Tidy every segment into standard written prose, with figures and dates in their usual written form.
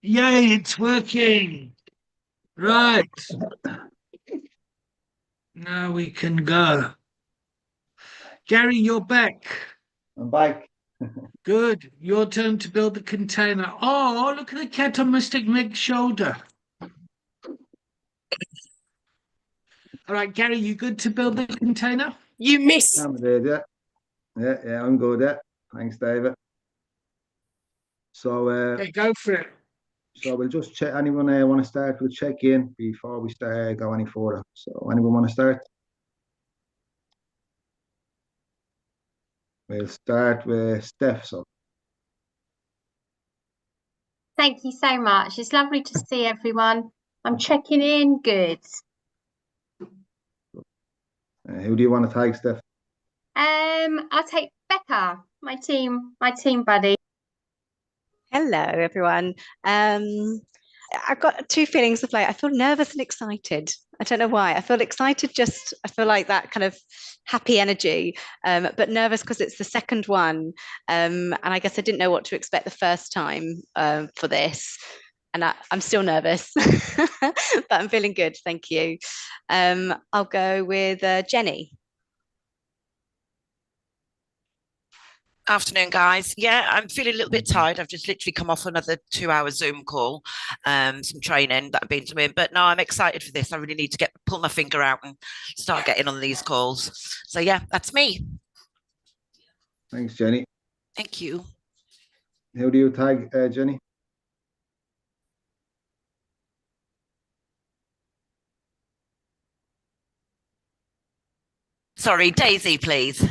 Yay, it's working. Right. Now we can go. Gary, you're back. I'm back. Good. Your turn to build the container. Oh, look at the cat on Mystic Meg's shoulder. All right, Gary, you good to build the container? You miss. I'm there, yeah. Yeah, I'm good, yeah. Thanks, David. So, Okay, go for it. so we'll just check. Anyone want to start? We'll check in before we start go any further. So, anyone want to start? We'll start with Steph. So, Thank you so much. It's lovely to see everyone. I'm checking in. Good. who do you want to tag, Steph? I'll take Becca, my team buddy. Hello, everyone. I've got two feelings of like, I feel nervous and excited. I don't know why. I feel excited, I feel like that kind of happy energy, but nervous because it's the second one. And I guess I didn't know what to expect the first time for this. And I'm still nervous, but I'm feeling good. Thank you. I'll go with Jenny. Afternoon, guys. Yeah, I'm feeling a little bit tired. I've just literally come off another 2 hour Zoom call, some training that I've been doing. But no, I'm excited for this. I really need to pull my finger out and start getting on these calls. So yeah, that's me. Thanks, Jenny. Thank you. Who do you tag, Jenny? Sorry, Daisy, please.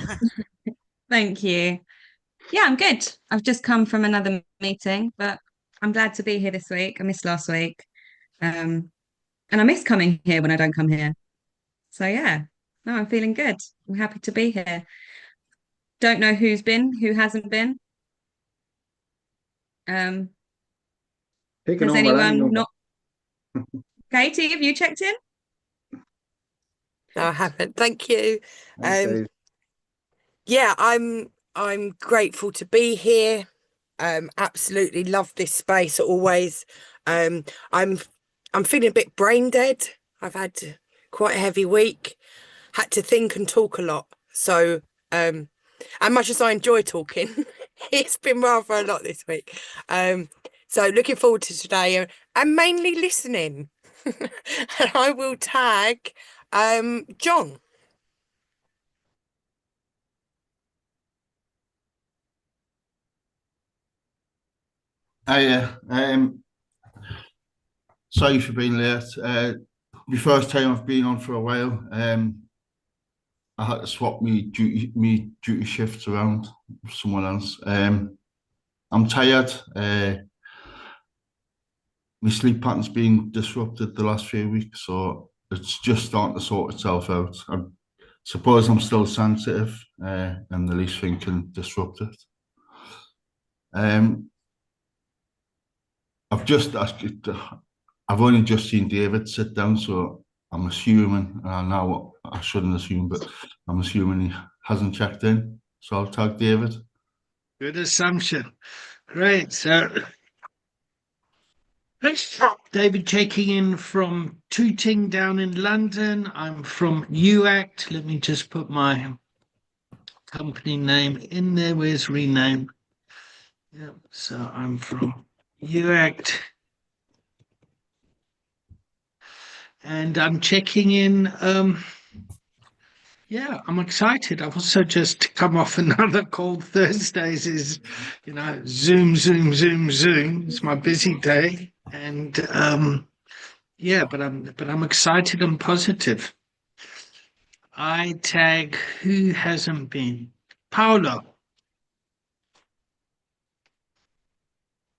Thank you. Yeah, I'm good. I've just come from another meeting, but I'm glad to be here this week. I missed last week. And I miss coming here when I don't come here. So yeah, no, I'm feeling good. I'm happy to be here. Don't know who's been, who hasn't been. Pick a Has number, any anyone number. not? Katie, have you checked in? No, I haven't. Thank you. Thanks, Dave. Yeah, I'm grateful to be here. Absolutely love this space always. I'm feeling a bit brain dead. I've had quite a heavy week. Had to think and talk a lot. So as much as I enjoy talking, it's been rather a lot this week. So looking forward to today and mainly listening. And I will tag John. Hiya. Sorry for being late. My first time I've been on for a while. I had to swap me duty shifts around with someone else. I'm tired. My sleep pattern's been disrupted the last few weeks, so it's just starting to sort itself out. I suppose I'm still sensitive, and the least thing can disrupt it. I've only just seen David sit down, so I'm assuming, and I know I shouldn't assume, but I'm assuming he hasn't checked in. So I'll tag David. Good assumption. Great. So David checking in from Tooting down in London. I'm from UACT. Let me just put my company name in there. Where's rename? Yeah, so I'm from UACT. And I'm checking in. Yeah, I'm excited. I've also just come off another call. Thursdays is, Zoom, Zoom, Zoom, Zoom. It's my busy day. And yeah, but I'm excited and positive. I tag who hasn't been. Paolo.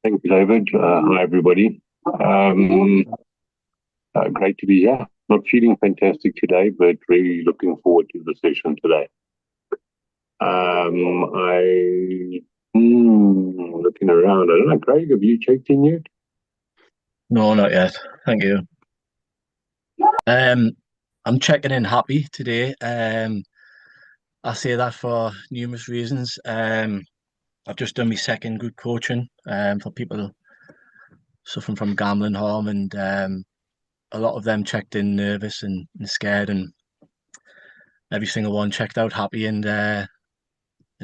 Thank you, David. Hi, everybody. Great to be here. Not feeling fantastic today, but really looking forward to the session today. Looking around. I don't know, Craig, have you checked in yet? No, not yet. Thank you. I'm checking in happy today. I say that for numerous reasons. I've just done my second group coaching for people suffering from gambling harm, and a lot of them checked in nervous and scared, and every single one checked out happy and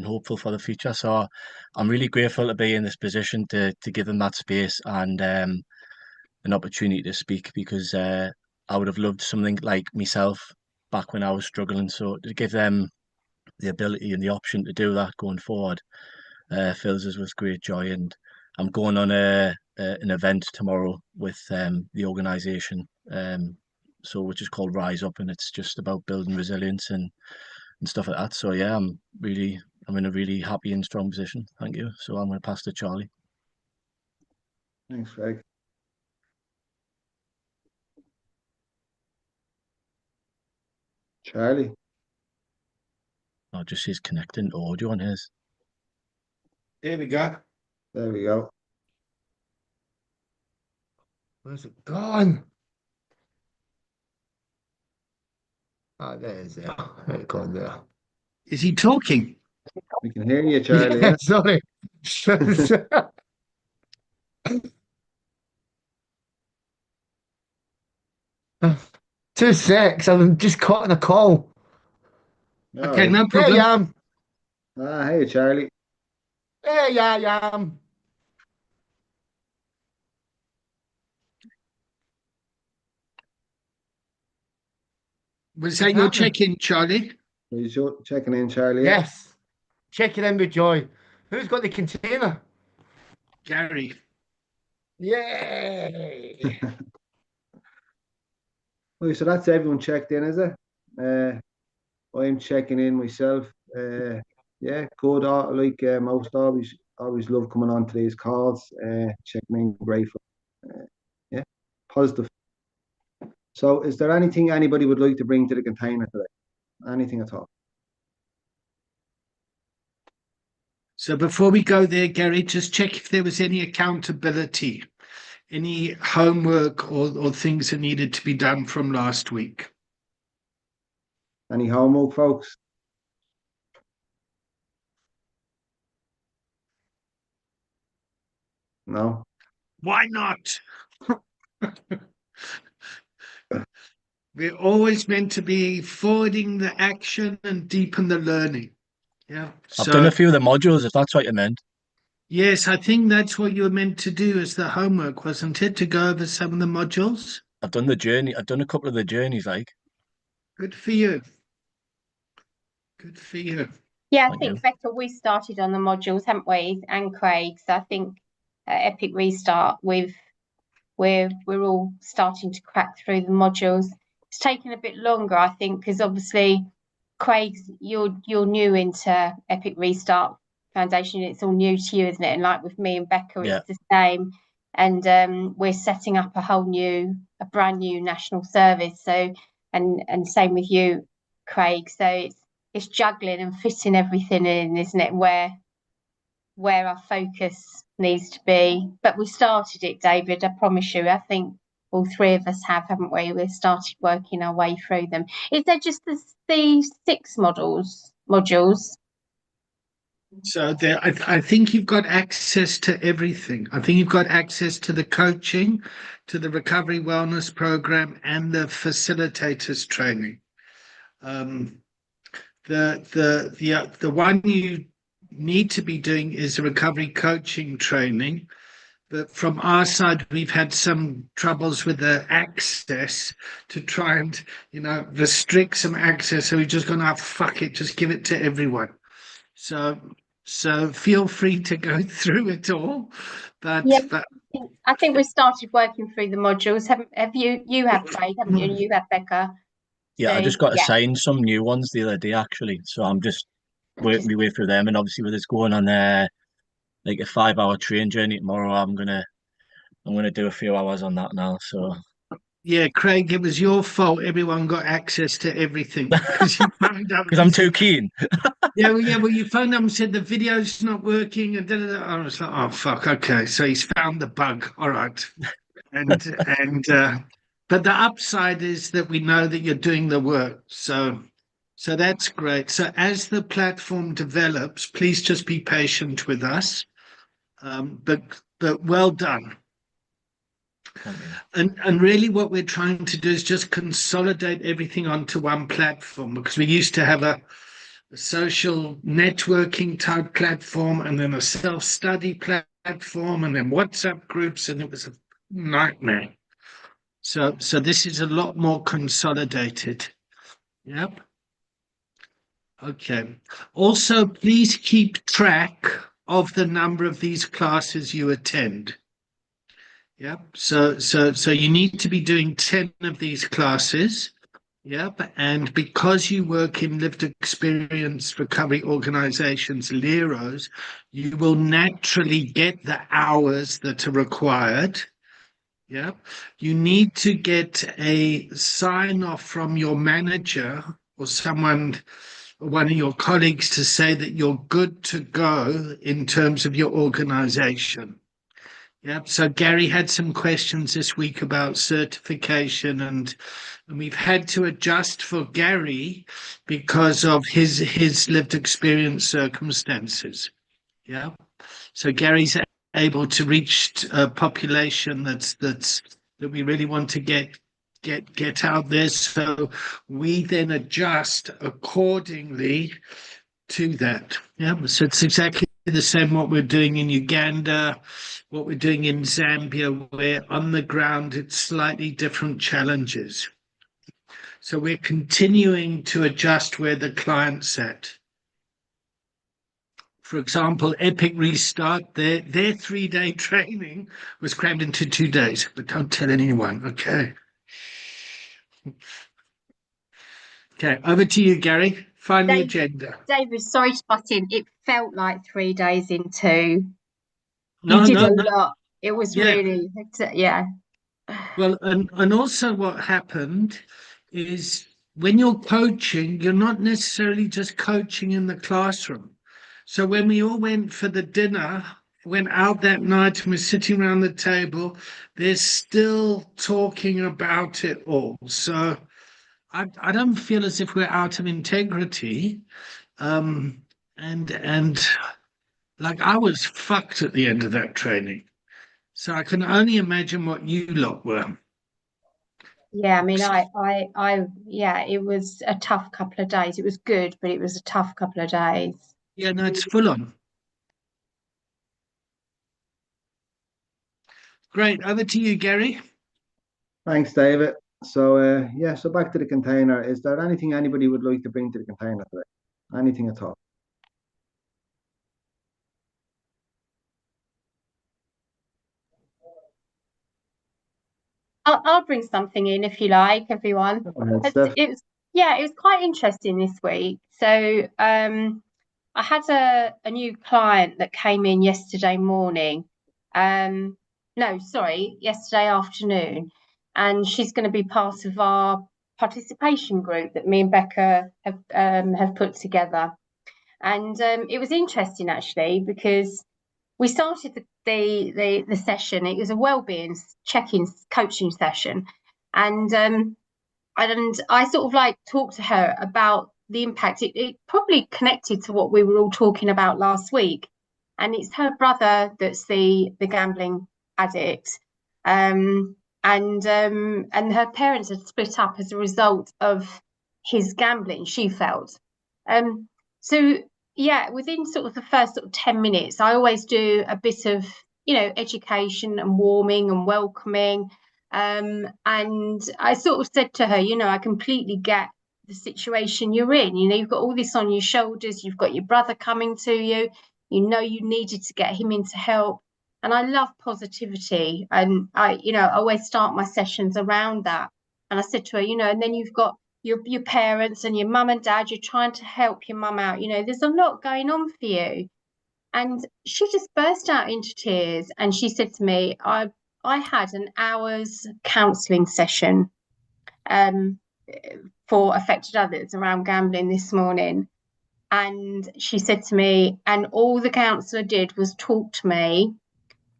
hopeful for the future. So I'm really grateful to be in this position to give them that space and an opportunity to speak, because I would have loved something like myself back when I was struggling. So to give them the ability and the option to do that going forward fills us with great joy. And I'm going on an event tomorrow with the organisation, which is called Rise Up, and it's just about building resilience and stuff like that. So yeah, I'm in a really happy and strong position. Thank you. So I'm going to pass to Charlie. Thanks, Craig. Charlie. Oh, just he's connecting audio on his. There we go. There we go. Where's it gone? Oh, there's it. There it gone there. Is he talking? We can hear you, Charlie. Yeah. Sorry. 2 secs. I'm just caught in a call. Okay, Alright. no problem. There I am. Hey, Charlie. There I am. Was that your check-in, Charlie? Are you checking in, Charlie? Yeah? Yes. Checking in with joy. Who's got the container? Gary. Yay! Well, so that's everyone checked in, is it? I'm checking in myself. Yeah, good. Like most, always love coming on to these calls. Checking in, grateful. Yeah, positive. So, is there anything anybody would like to bring to the container today? Anything at all? So before we go there, Gary, just check if there was any accountability, any homework or things that needed to be done from last week. Any homework, folks? No. Why not? We're always meant to be forwarding the action and deepen the learning. Yeah. I've done a few of the modules, if that's what you meant. Yes, I think that's what you were meant to do as the homework, wasn't it? To go over some of the modules. I've done the journey. I've done a couple of the journeys, like. Good for you. Good for you. Yeah, I think, Becca, we started on the modules, haven't we? And Craig. So I think Epic Restart, we're all starting to crack through the modules. It's taken a bit longer, I think, because obviously, Craig, you're new into Epic Restart Foundation. It's all new to you, isn't it? And like with me and Becca, it's the same. And we're setting up a brand new national service. So, and same with you, Craig. So it's juggling and fitting everything in, isn't it? Where our focus needs to be. But we started it, David, I promise you. I think all three of us haven't we? We've started working our way through them. Is there just the 6 modules? So I think you've got access to everything. I think you've got access to the coaching, to the recovery wellness program, and the facilitators training. The one you need to be doing is a recovery coaching training. But from our side, we've had some troubles with the access to try and, restrict some access. So we've just gone, fuck it, just give it to everyone. So feel free to go through it all. But I think we started working through the modules. Have you? You have, Craig, haven't you? And you have, Becca. Yeah, I just got assigned some new ones the other day, actually. So I'm just working my way through them. And obviously, with us going on like a 5-hour train journey tomorrow, I'm gonna do a few hours on that now. So yeah, Craig, it was your fault. Everyone got access to everything because you phoned up. Because I'm too keen. Well, you phoned up and said the video's not working, and I was like, oh fuck, okay. So he's found the bug. All right, but the upside is that we know that you're doing the work. So that's great. So as the platform develops, please just be patient with us. But well done. And really what we're trying to do is just consolidate everything onto one platform, because we used to have a social networking type platform and then a self-study platform and then WhatsApp groups, and it was a nightmare. So this is a lot more consolidated. Yep. Okay. Also, please keep track of the number of these classes you attend. Yep. So you need to be doing 10 of these classes. Yep. And because you work in lived experience recovery organizations, Leros, you will naturally get the hours that are required. Yeah. You need to get a sign off from your manager or someone, one of your colleagues, to say that you're good to go in terms of your organization. Yeah. So Gary had some questions this week about certification, and we've had to adjust for Gary because of his lived experience circumstances. Yeah. So Gary's able to reach a population that we really want to get out there. So we then adjust accordingly to that. Yeah. So it's exactly the same what we're doing in Uganda, what we're doing in Zambia, where on the ground it's slightly different challenges. So we're continuing to adjust where the client's at. For example, Epic Restart, their 3-day training was crammed into 2 days, but don't tell anyone, okay? Okay, over to you, Gary. Find the agenda. David, sorry to butt in. It felt like 3 days into. No, You did no, a no. lot. It was really, yeah. Well, and also what happened is when you're coaching, you're not necessarily just coaching in the classroom. So when we all went for the dinner, went out that night and we're sitting around the table, they're still talking about it all. So I don't feel as if we're out of integrity. And like I was fucked at the end of that training. So I can only imagine what you lot were. Yeah, I mean, yeah, it was a tough couple of days. It was good, but it was a tough couple of days. Yeah, no, it's full on. Great. Over to you, Gary. Thanks, David. So, yeah, so back to the container. Is there anything anybody would like to bring to the container today? Anything at all? I'll bring something in if you like, everyone. Go ahead, Steph. It was quite interesting this week. So I had a new client that came in yesterday morning. No, sorry, yesterday afternoon, and she's going to be part of our participation group that me and Becca have put together. And it was interesting actually because we started the session. It was a wellbeing check-in coaching session, and I sort of like talked to her about the impact. It probably connected to what we were all talking about last week, and it's her brother that's the gambling addict, and her parents had split up as a result of his gambling. She felt, so yeah, within sort of the first sort of 10 minutes, I always do a bit of, education and warming and welcoming. And I sort of said to her, I completely get the situation you're in. You've got all this on your shoulders. You've got your brother coming to you. You needed to get him into help. And I love positivity. And I always start my sessions around that. And I said to her, and then you've got your parents and your mum and dad, you're trying to help your mum out. There's a lot going on for you. And she just burst out into tears. And she said to me, I had an hour's counselling session for affected others around gambling this morning. And she said to me, and all the counsellor did was talk to me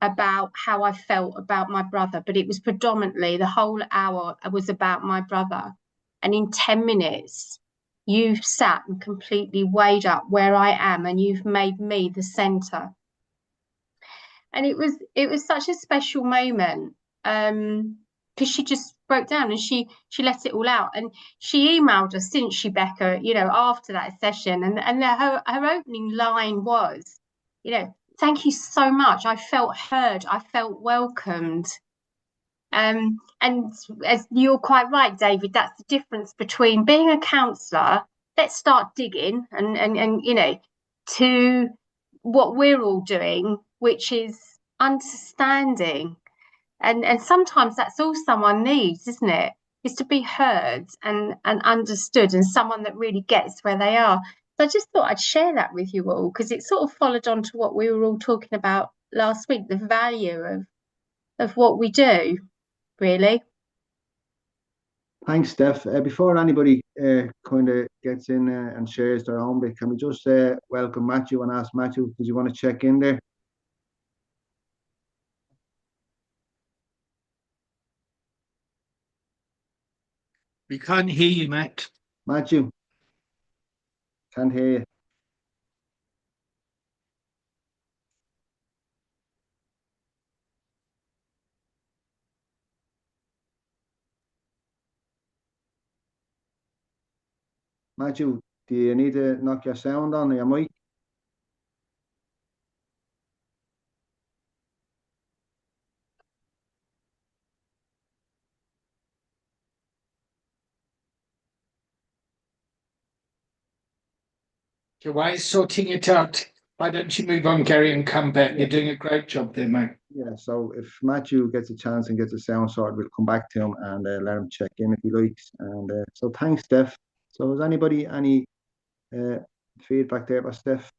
about how I felt about my brother, but it was predominantly the whole hour was about my brother. And in 10 minutes, you've sat and completely weighed up where I am, and you've made me the centre. And it was such a special moment. because she just broke down and she let it all out. And she emailed us, didn't she, Becca, after that session, and her opening line was, thank you so much, I felt heard, I felt welcomed. And as you're quite right, David, that's the difference between being a counsellor, let's start digging, and to what we're all doing, which is understanding. And sometimes that's all someone needs, isn't it? Is to be heard and understood, and someone that really gets where they are. So I just thought I'd share that with you all, because it sort of followed on to what we were all talking about last week, the value of what we do, really. Thanks, Steph. Before anybody kind of gets in and shares their own bit, can we just welcome Matthew and ask Matthew, does you want to check in there? We can't hear you, Matt. Matthew, can't hear you. Matthew, do you need to knock your sound on your mic? So while he's sorting it out, why don't you move on, Gary, and come back? You're doing a great job there, mate. Yeah, so if Matthew gets a chance and gets a sound sorted, we'll come back to him and let him check in if he likes. And so thanks, Steph. So has anybody any feedback there about Steph?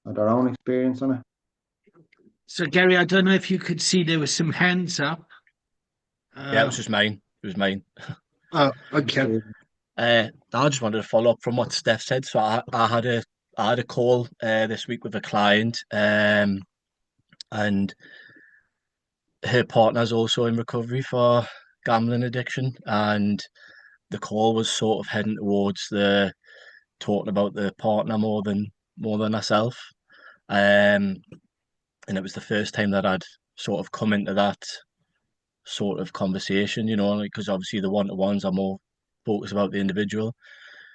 Or their own experience on it? So, Gary, I don't know if you could see there were some hands up. Yeah, it was just mine. It was mine. Oh, okay. I just wanted to follow up from what Steph said. So I had a call this week with a client, and her partner's also in recovery for gambling addiction, and the call was sort of heading towards the talking about the partner more than herself. And it was the first time that I'd sort of come into that sort of conversation, because obviously the one-to-ones are more focused about the individual.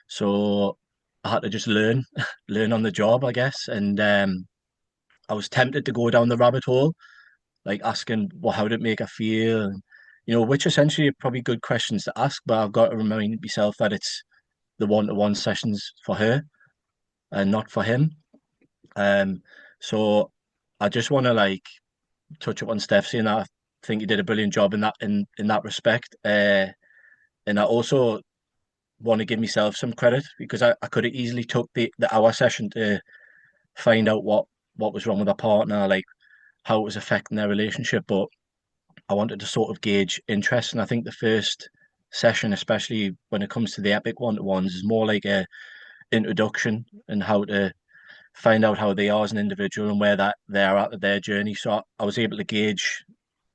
So I had to just learn on the job, I guess. And I was tempted to go down the rabbit hole, like asking, well, how did it make her feel? And, which essentially are probably good questions to ask, but I've got to remind myself that it's the one-to-one sessions for her and not for him. So I just want to touch up on Steph, saying that I think you did a brilliant job in that respect. And I also want to give myself some credit, because I could have easily took the hour session to find out what was wrong with her partner, like how it was affecting their relationship, but I wanted to sort of gauge interest. And I think the first session, especially when it comes to the epic one-to-ones, is more like a introduction and how to find out how they are as an individual and where that they are at their journey. So I was able to gauge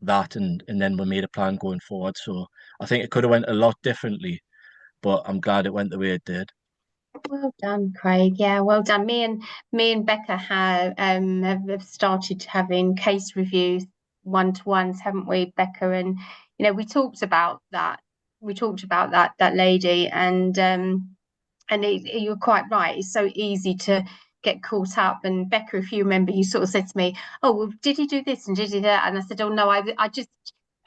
that, and then we made a plan going forward. So I think it could have went a lot differently, but I'm glad it went the way it did. Well done, Craig. Yeah, well done. Me and Becca have started having case reviews, one-to-ones, haven't we, Becca? And we talked about that. We talked about that lady, and you're quite right. It's so easy to get caught up. And Becca, if you remember, you sort of said to me, "Oh, well, did he do this and did he that?" And I said, "Oh no, I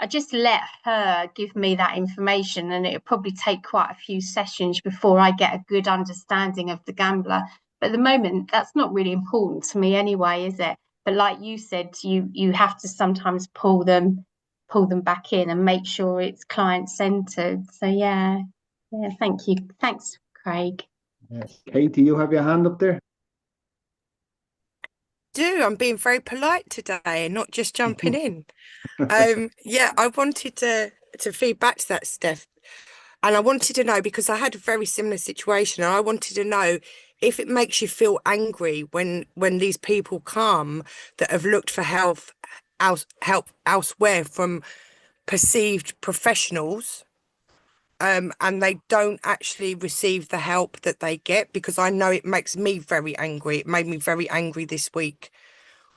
just let her give me that information, and it'll probably take quite a few sessions before I get a good understanding of the gambler. But at the moment, that's not really important to me anyway, is it? But like you said, you have to sometimes pull them back in and make sure it's client centered. So yeah, thank you. Thanks, Craig. Katie, you have your hand up there? I'm being very polite today and not just jumping in. Yeah, I wanted to feed back to that, Steph. And I wanted to know, because I had a very similar situation, and I wanted to know if it makes you feel angry when these people come that have looked for help elsewhere from perceived professionals, and they don't actually receive the help that they get, because I know it makes me very angry. It made me very angry this week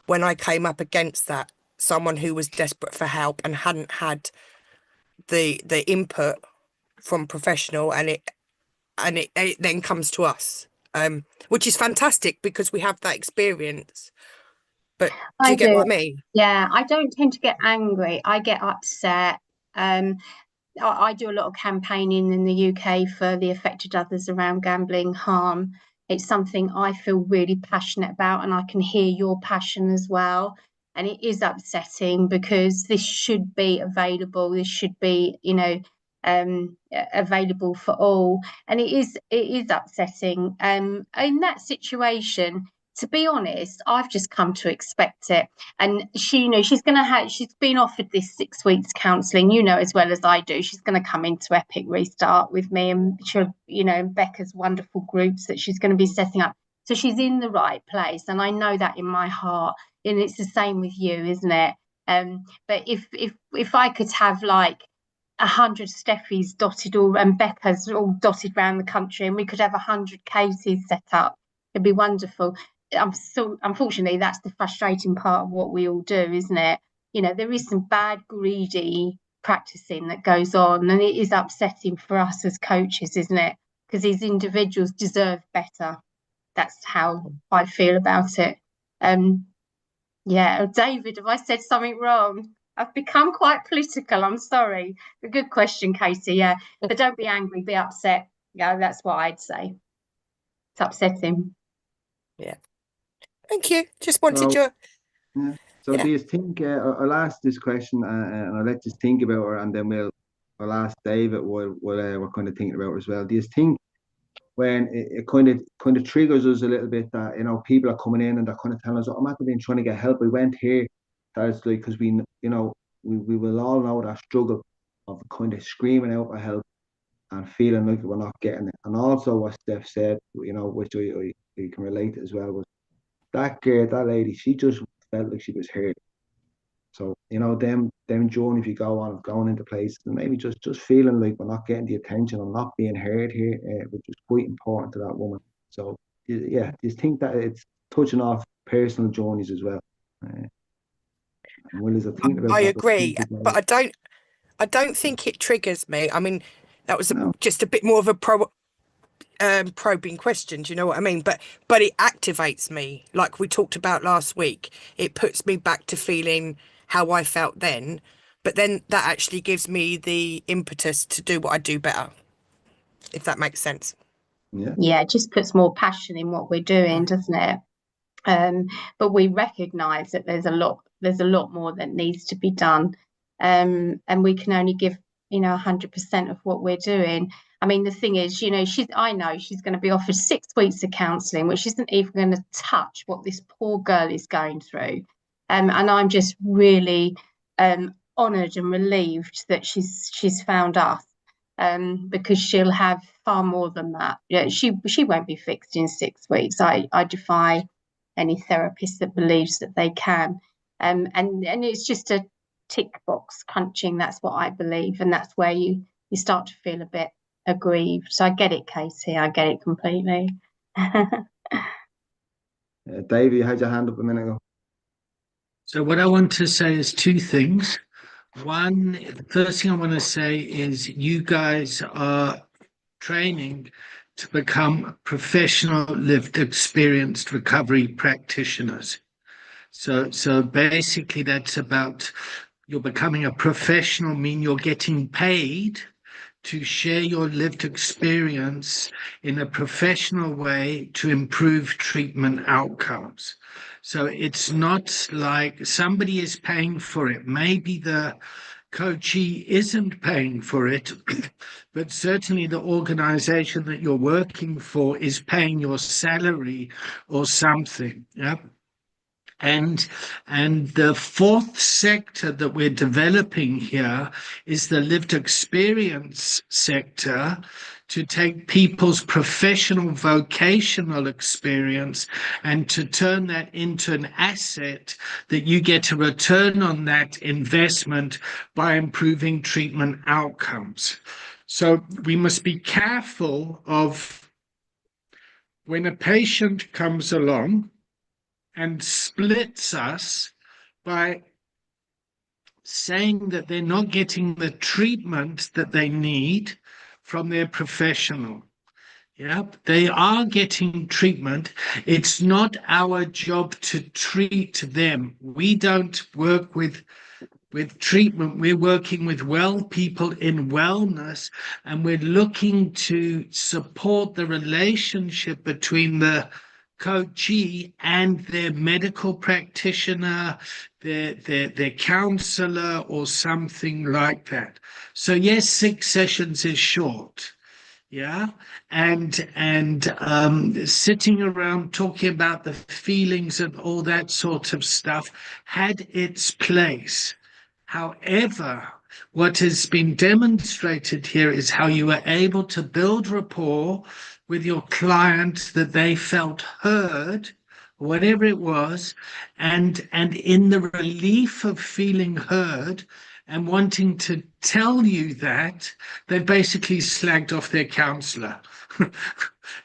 when I came up against that. someone who was desperate for help and hadn't had the input from professional, and it then comes to us, which is fantastic because we have that experience. But do I you get do. what I mean? Yeah, I don't tend to get angry. I get upset. I do a lot of campaigning in the UK for the affected others around gambling harm. It's something I feel really passionate about, and I can hear your passion as well. And it is upsetting because this should be available. This should be, available for all. And it is upsetting. In that situation, to be honest, I've just come to expect it. And she's been offered this 6 weeks counselling, as well as I do. She's going to come into Epic Restart with me, and she'll, Becca's wonderful groups that she's going to be setting up. So she's in the right place, and I know that in my heart. And it's the same with you, isn't it? But if I could have like 100 Steffies dotted and Becca's all dotted around the country, and we could have 100 cases set up, it'd be wonderful. Unfortunately, that's the frustrating part of what we all do, isn't it? There is some bad, greedy practicing that goes on, and it is upsetting for us as coaches, isn't it? Because these individuals deserve better. That's how I feel about it. Yeah, David, have I said something wrong? I've become quite political. I'm sorry. A good question, Katie. Yeah, but don't be angry, be upset. Yeah, that's what I'd say. It's upsetting. Yeah. Thank you. Just wanted So, your. So Yeah. do you think, I'll ask this question and I'll let you think about it, and then I'll ask David what we're kind of thinking about as well. Do you think when it kind of triggers us a little bit that, people are coming in and they're kind of telling us, oh, I'm not been trying to get help. We went here. That's like, because we will all know that struggle of kind of screaming out for help and feeling like we're not getting it. And also what Steph said, which I can relate to as well, was that girl, that lady, she just felt like she was hurt. So, them journeys you go on of going into places and maybe just feeling like we're not getting the attention or not being heard here, which is quite important to that woman. So, yeah, do you think that it's touching off personal journeys as well? Will is a thing about I that? agree, but I don't think it triggers me. I mean, that was No. just a bit more of a probing question. Do you know what I mean? But it activates me, like we talked about last week. It puts me back to feeling how I felt then. But then that actually gives me the impetus to do what I do better, if that makes sense. Yeah, it just puts more passion in what we're doing, doesn't it? But we recognise that there's a lot more that needs to be done, and we can only give 100% of what we're doing. I mean, the thing is, I know she's going to be offered 6 weeks of counselling, which isn't even going to touch what this poor girl is going through. And I'm just really honoured and relieved that she's found us. Because she'll have far more than that. Yeah, she won't be fixed in 6 weeks. I defy any therapist that believes that they can. And it's just a tick box crunching. That's what I believe, and that's where you start to feel a bit aggrieved. So I get it, Katie. I get it completely. David, you had your hand up a minute ago. So what I want to say is two things. One, the first thing I want to say is you guys are training to become professional, lived, experienced recovery practitioners. So basically that's about you're becoming a professional, mean you're getting paid to share your lived experience in a professional way to improve treatment outcomes. So it's not like somebody is paying for it. Maybe the coachee isn't paying for it, but certainly the organization that you're working for is paying your salary or something. Yeah. And the fourth sector that we're developing here is the lived experience sector, to take people's professional vocational experience and to turn that into an asset that you get a return on that investment by improving treatment outcomes. So we must be careful of when a patient comes along and splits us by saying that they're not getting the treatment that they need from their professional. Yep, they are getting treatment. It's not our job to treat them. We don't work with treatment. We're working with well people in wellness, and we're looking to support the relationship between the coachee and their medical practitioner, their counselor, or something like that. So yes, 6 sessions is short. Yeah, and sitting around talking about the feelings and all that sort of stuff had its place. However, what has been demonstrated here is how you were able to build rapport with your client, that they felt heard, whatever it was, and in the relief of feeling heard and wanting to tell you that, they basically slagged off their counselor.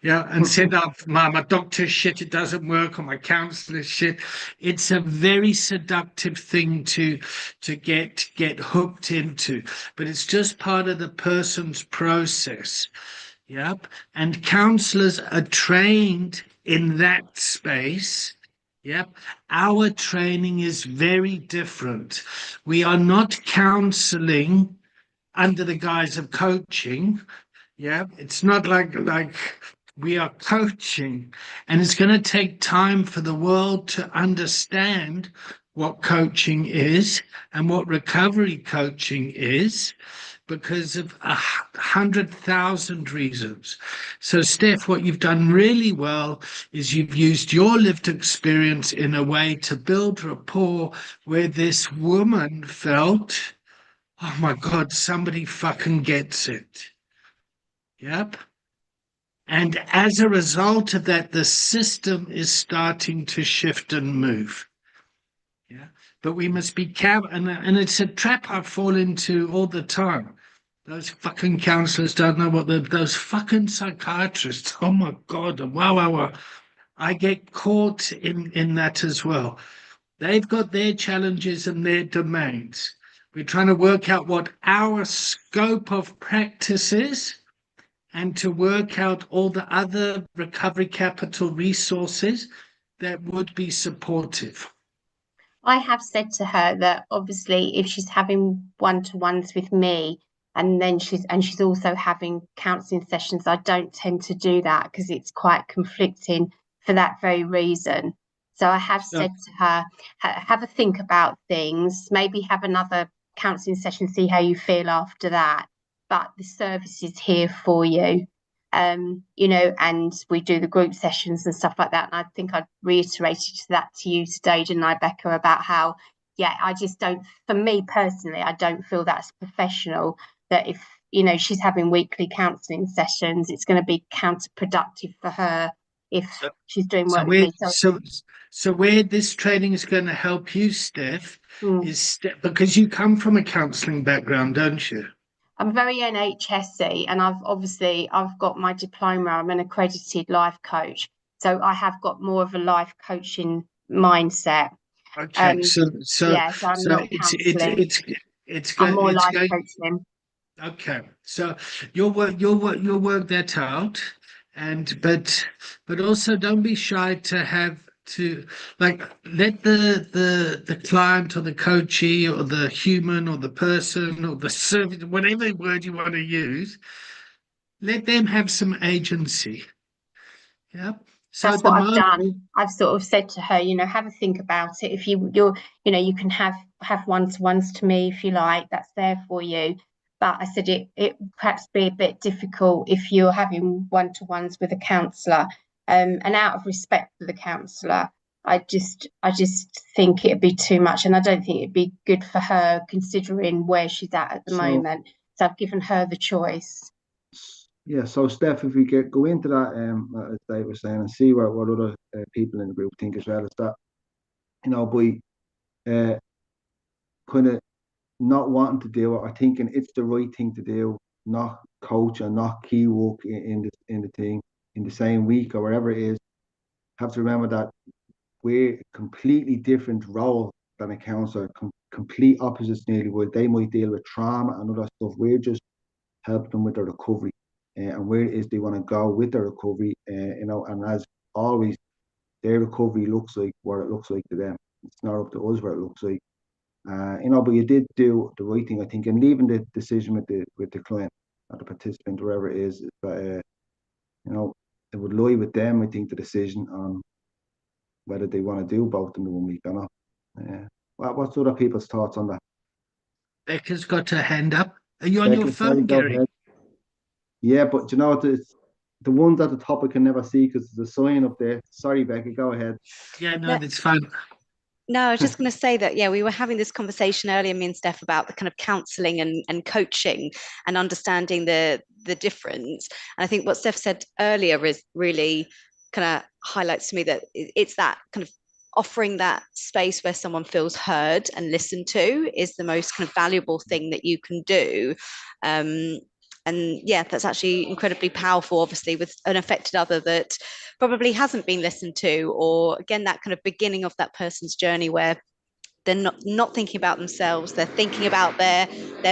Yeah, and said, oh, my doctor's shit, it doesn't work, or my counselor's shit. It's a very seductive thing to get hooked into, but it's just part of the person's process. Yep. And counselors are trained in that space. Yep. Our training is very different. We are not counseling under the guise of coaching. Yeah. It's not like we are coaching, and it's going to take time for the world to understand what coaching is and what recovery coaching is, because of 100,000 reasons. So, Steph, what you've done really well is you've used your lived experience in a way to build rapport where this woman felt, oh my God, somebody fucking gets it. Yep. And as a result of that, the system is starting to shift and move. Yeah. But we must be careful. And it's a trap I fall into all the time. Those fucking counselors don't know what those fucking psychiatrists. Oh my God. Wow. I get caught in that as well. They've got their challenges and their domains. We're trying to work out what our scope of practice is, and to work out all the other recovery capital resources that would be supportive. I have said to her that obviously if she's having one-to-ones with me, and then she's also having counselling sessions, I don't tend to do that because it's quite conflicting for that very reason. So I have said to her, have a think about things, maybe have another counselling session, see how you feel after that. But the service is here for you. And we do the group sessions and stuff like that. And I think I reiterated that to you today, didn't I, Becca, about how, I just don't, for me personally, I don't feel that's professional, that if, she's having weekly counselling sessions, it's going to be counterproductive for her if she's doing work with me. So where this training is going to help you, Steph, is because you come from a counselling background, don't you? I'm very NHSy, and I've got my diploma. I'm an accredited life coach, so I have got more of a life coaching mindset. Okay, so I'm not counselling. I'm more life coaching. Okay, so you'll work that out, but also don't be shy to have to let the client or the coachee or the human or the person or the servant, whatever word you want to use, let them have some agency. Yeah. So that's what I've done. I've sort of said to her, have a think about it. If you can have one-to-ones to me if you like. That's there for you. But I said it perhaps be a bit difficult if you're having one-to-ones with a counsellor. And out of respect for the counsellor, I just think it'd be too much, and I don't think it'd be good for her considering where she's at the moment. So I've given her the choice. Yeah, so Steph, if we go into that, as Dave was saying, and see what other people in the group think as well, is that, by kind of not wanting to do it or thinking it's the right thing to do, not coach and not key work in the thing in the same week or wherever it is, have to remember that we're a completely different role than a counsellor, complete opposites nearly, where they might deal with trauma and other stuff. We're just helping them with their recovery and where it is they want to go with their recovery. And as always, their recovery looks like what it looks like to them. It's not up to us what it looks like. But you did do the right thing, I think, and leaving the decision with the client or the participant, wherever it is. But it would lie with them, I think, the decision on whether they want to do both in the 1 week or not. What's other people's thoughts on that? Becca's got her hand up. Are you on your Becca, sorry, phone, go Gary? ahead. Yeah, but it's the ones at the top I can never see because there's a sign up there. Sorry, Becca, go ahead. Yeah, no, No. that's fine. No, I was just going to say that, we were having this conversation earlier, me and Steph, about the kind of counselling and coaching and understanding the difference. And I think what Steph said earlier is really kind of highlights to me that it's that kind of offering that space where someone feels heard and listened to is the most kind of valuable thing that you can do. And that's actually incredibly powerful, obviously, with an affected other that probably hasn't been listened to, or again, that kind of beginning of that person's journey where they're not thinking about themselves, they're thinking about their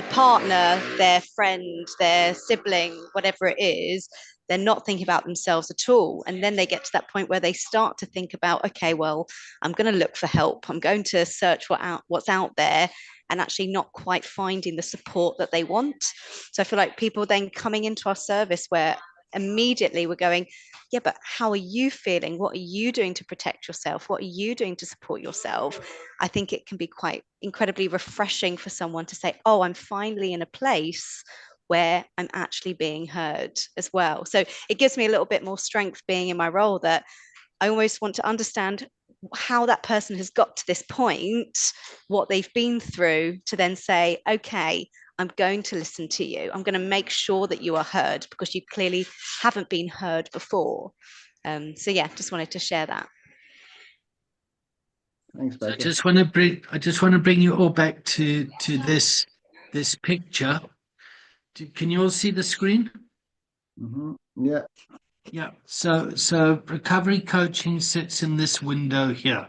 partner, their friend, their sibling, whatever it is. They're not thinking about themselves at all. And then they get to that point where they start to think about, okay, well, I'm going to look for help. I'm going to search what's out there, and actually not quite finding the support that they want. So I feel like people then coming into our service where immediately we're going, yeah, but how are you feeling? What are you doing to protect yourself? What are you doing to support yourself? I think it can be quite incredibly refreshing for someone to say, oh, I'm finally in a place where I'm actually being heard as well. So it gives me a little bit more strength being in my role, that I always want to understand how that person has got to this point, what they've been through, to then say, okay, I'm going to listen to you. I'm going to make sure that you are heard, because you clearly haven't been heard before. Just wanted to share that. Thanks, So Becca. I just want to bring you all back to this picture. Can you all see the screen? Mm-hmm. Yeah. Yeah. So recovery coaching sits in this window here.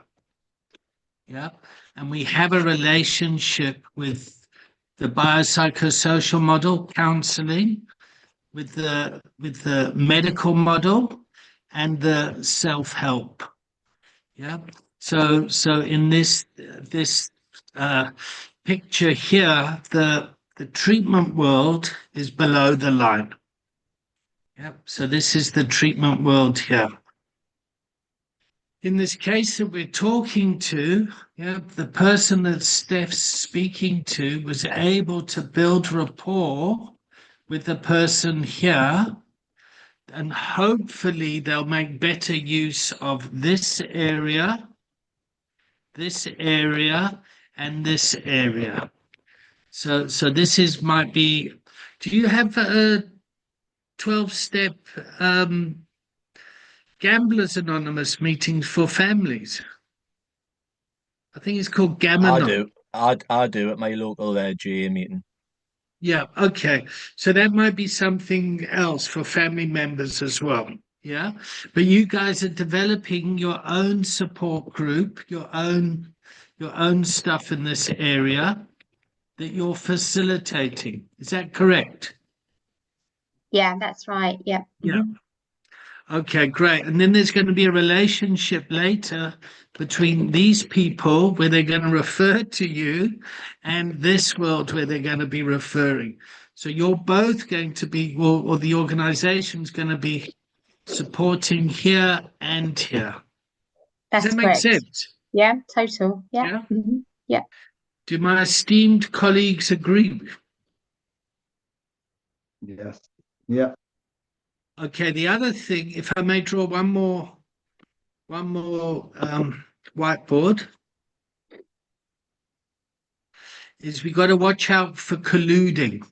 Yeah. And we have a relationship with the biopsychosocial model, counseling, with the medical model, and the self-help. Yeah. So in this picture here, the treatment world is below the line. Yeah. So this is the treatment world here. In this case that we're talking to, the person that Steph's speaking to was able to build rapport with the person here, and hopefully they'll make better use of this area, and this area. So this might be. Do you have a 12-step Gamblers Anonymous meetings for families? I think it's called Gamma. I do at my local GA meeting. Yeah, okay. So that might be something else for family members as well. Yeah. But you guys are developing your own support group, your own stuff in this area that you're facilitating. Is that correct? Yeah, that's right. Yeah. Yeah. Okay, great. And then there's going to be a relationship later between these people where they're going to refer to you, and this world where they're going to be referring. So you're both going to be, or the organization's going to be supporting here and here. That's Does that make correct. sense? Yeah, total. Yeah. Yeah? Mm-hmm. Yeah. Do my esteemed colleagues agree? Yes. Yeah. Okay, the other thing, if I may draw one more whiteboard, is we got to watch out for colluding.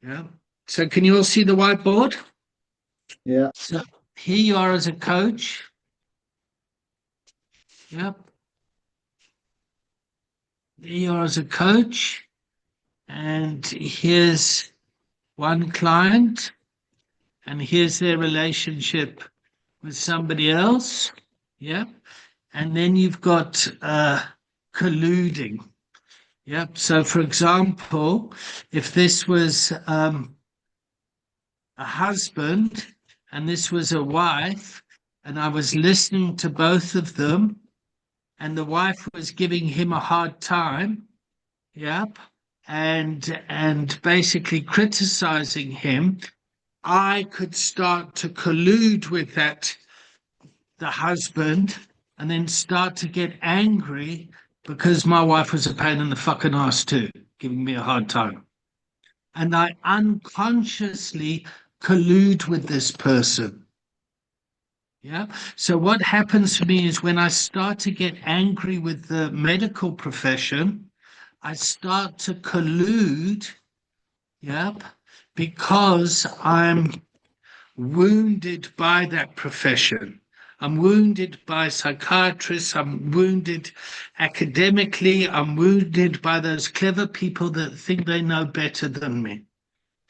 Yeah. So can you all see the whiteboard? Yeah. So here you are as a coach. Yep. Here you are as a coach. And here's one client. And here's their relationship with somebody else. Yeah. And then you've got colluding. Yep. So, for example, if this was a husband and this was a wife, and I was listening to both of them, and the wife was giving him a hard time, yep, and basically criticizing him, I could start to collude with the husband, and then start to get angry because my wife was a pain in the fucking ass too, giving me a hard time. And I unconsciously collude with this person. Yeah. So what happens for me is when I start to get angry with the medical profession, I start to collude, yep, because I'm wounded by that profession. I'm wounded by psychiatrists. I'm wounded academically. I'm wounded by those clever people that think they know better than me.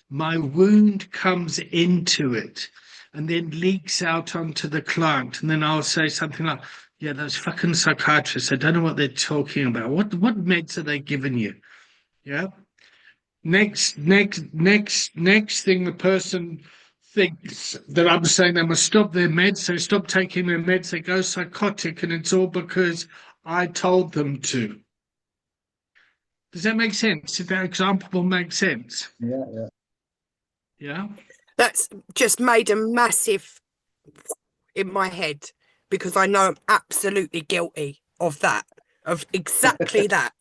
My wound comes into it and then leaks out onto the client. And then I'll say something like, yeah, those fucking psychiatrists, I don't know what they're talking about. What meds are they giving you? Yeah. Next thing, the person thinks that I'm saying they must stop their meds. They stop taking their meds. They go psychotic, and it's all because I told them to. Does that make sense? If that example makes sense? Yeah. Yeah. That's just made a massive in my head, because I know I'm absolutely guilty of that, of exactly that.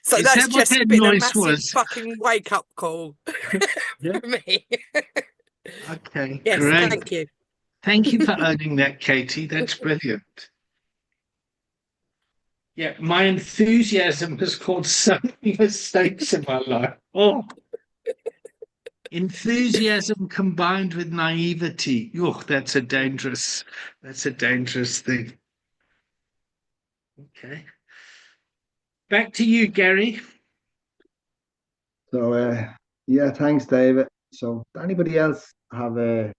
So Is that's that what just that been a noise massive was? fucking wake up call Yeah. for me. Okay, Yes, great. thank you. Thank you for owning that, Katie. That's brilliant. Yeah, my enthusiasm has caused so many mistakes in my life. Oh, enthusiasm combined with naivety. Oh, that's a dangerous thing. Okay. Back to you, Gary. So yeah, thanks, David. So anybody else have a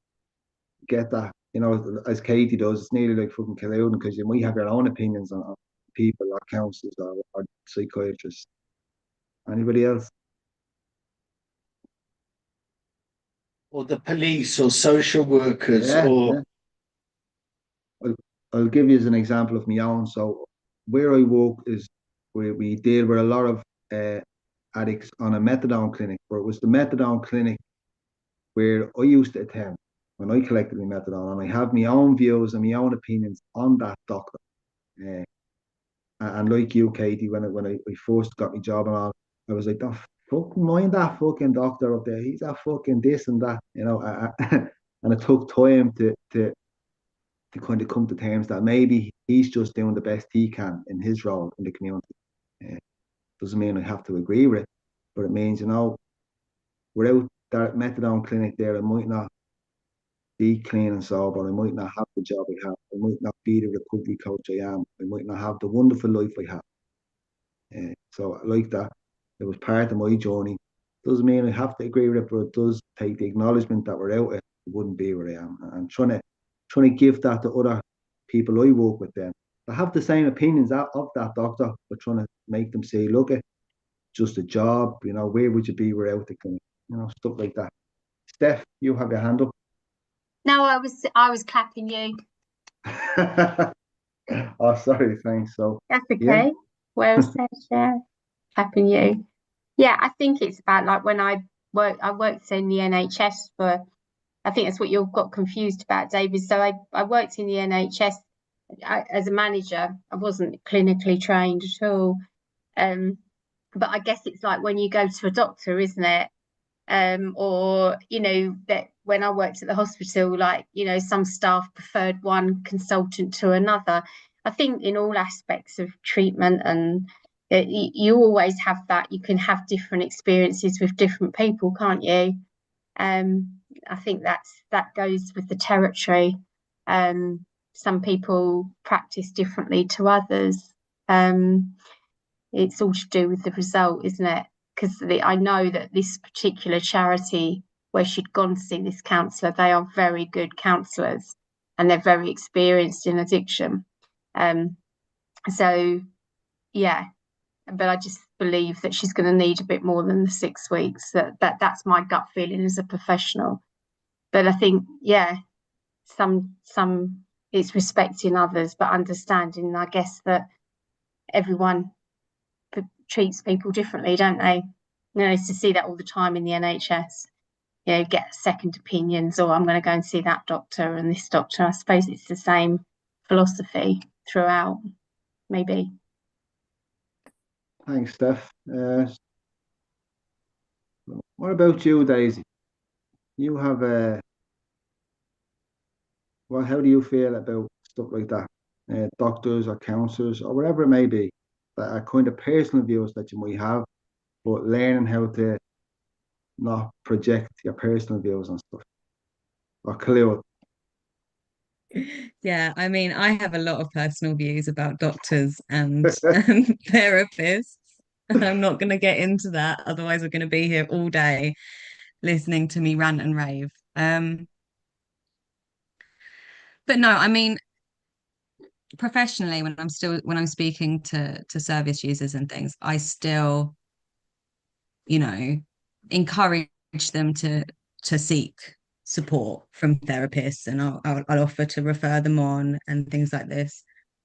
get that? You know, as Katie does, it's nearly like fucking colluding because you might have your own opinions on people or counsellors or psychiatrists. Anybody else? Or the police or social workers Yeah, or yeah. I'll give you as an example of my own. So where I work is where we deal with a lot of addicts on a methadone clinic, where it was the methadone clinic where I used to attend when I collected my methadone, and I have my own views and my own opinions on that doctor. Uh, and like you, Katie, when I first got my job and all, I was like, oh, fucking mind that fucking doctor up there. He's a fucking this and that, you know. And it took time to kind of come to terms that maybe he's just doing the best he can in his role in the community. Uh, doesn't mean I have to agree with it, but it means, you know, without that methadone clinic there, I might not be clean and sober. I might not have the job I have. I might not be the recovery coach I am. I might not have the wonderful life I have. So I like that. It was part of my journey. Doesn't mean I have to agree with it, but it does take the acknowledgement that we're out it. I wouldn't be where I am. And trying to give that to other people I work with then. I have the same opinions of that doctor, but trying to make them say, look, it's just a job, you know, where would you be without the clinic? You know, stuff like that. Steph, you have your hand up. No, I was clapping you. Oh, sorry, thanks. So That's okay. yeah. Well said, yeah. Clapping you. Yeah, I think it's about like when I worked in the NHS for, I think that's what you got confused about, David. So I worked in the NHS as a manager. I wasn't clinically trained at all. But I guess it's like when you go to a doctor, isn't it? Or, you know, that when I worked at the hospital, like, you know, some staff preferred one consultant to another. I think in all aspects of treatment, and you always have that. You can have different experiences with different people, can't you? I think that goes with the territory. Some people practice differently to others. It's all to do with the result, isn't it? Because I know that this particular charity where she'd gone to see this counsellor, they are very good counsellors and they're very experienced in addiction. So yeah, but I just believe that she's going to need a bit more than the 6 weeks. That's my gut feeling as a professional. But I think, yeah, some it's respecting others, but understanding, I guess, that everyone treats people differently, don't they? You know, to see that all the time in the NHS. You know, get second opinions, or I'm going to go and see that doctor and this doctor. I suppose it's the same philosophy throughout, maybe. Thanks, Steph. What about you, Daisy? You have well, how do you feel about stuff like that? Doctors or counselors or whatever it may be, that are kind of personal views that you might have, but learning how to not project your personal views and stuff. Or clear. Yeah, I mean, I have a lot of personal views about doctors and therapists. I'm not going to get into that, otherwise we're going to be here all day listening to me rant and rave. But no, I mean, professionally, when I'm speaking to service users and things, I still, you know, encourage them to seek support from therapists, and I'll offer to refer them on and things like this.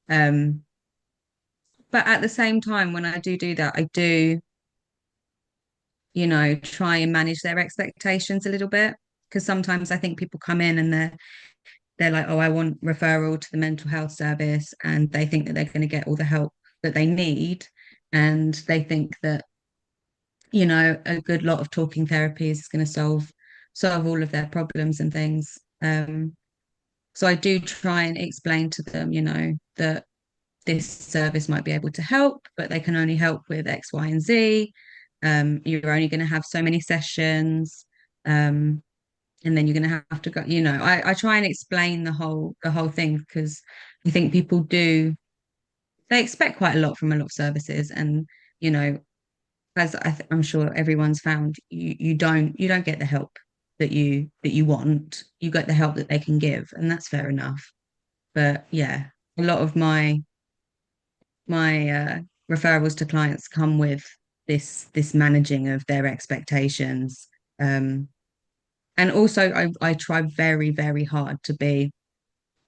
But at the same time, when I do that, I do, you know, try and manage their expectations a little bit, because sometimes I think people come in and they're like, oh, I want referral to the mental health service, and they think that they're going to get all the help that they need, and they think that, you know, a good lot of talking therapy is going to solve all of their problems and things. So I do try and explain to them, you know, that this service might be able to help, but they can only help with X, Y, and Z. You're only going to have so many sessions. And then you're going to have to go, you know, I try and explain the whole thing, because I think people they expect quite a lot from a lot of services. And, you know, as I'm sure everyone's found, you don't get the help that you want. You get the help that they can give, and that's fair enough. But yeah, a lot of my referrals to clients come with this managing of their expectations. And also I try very, very hard to be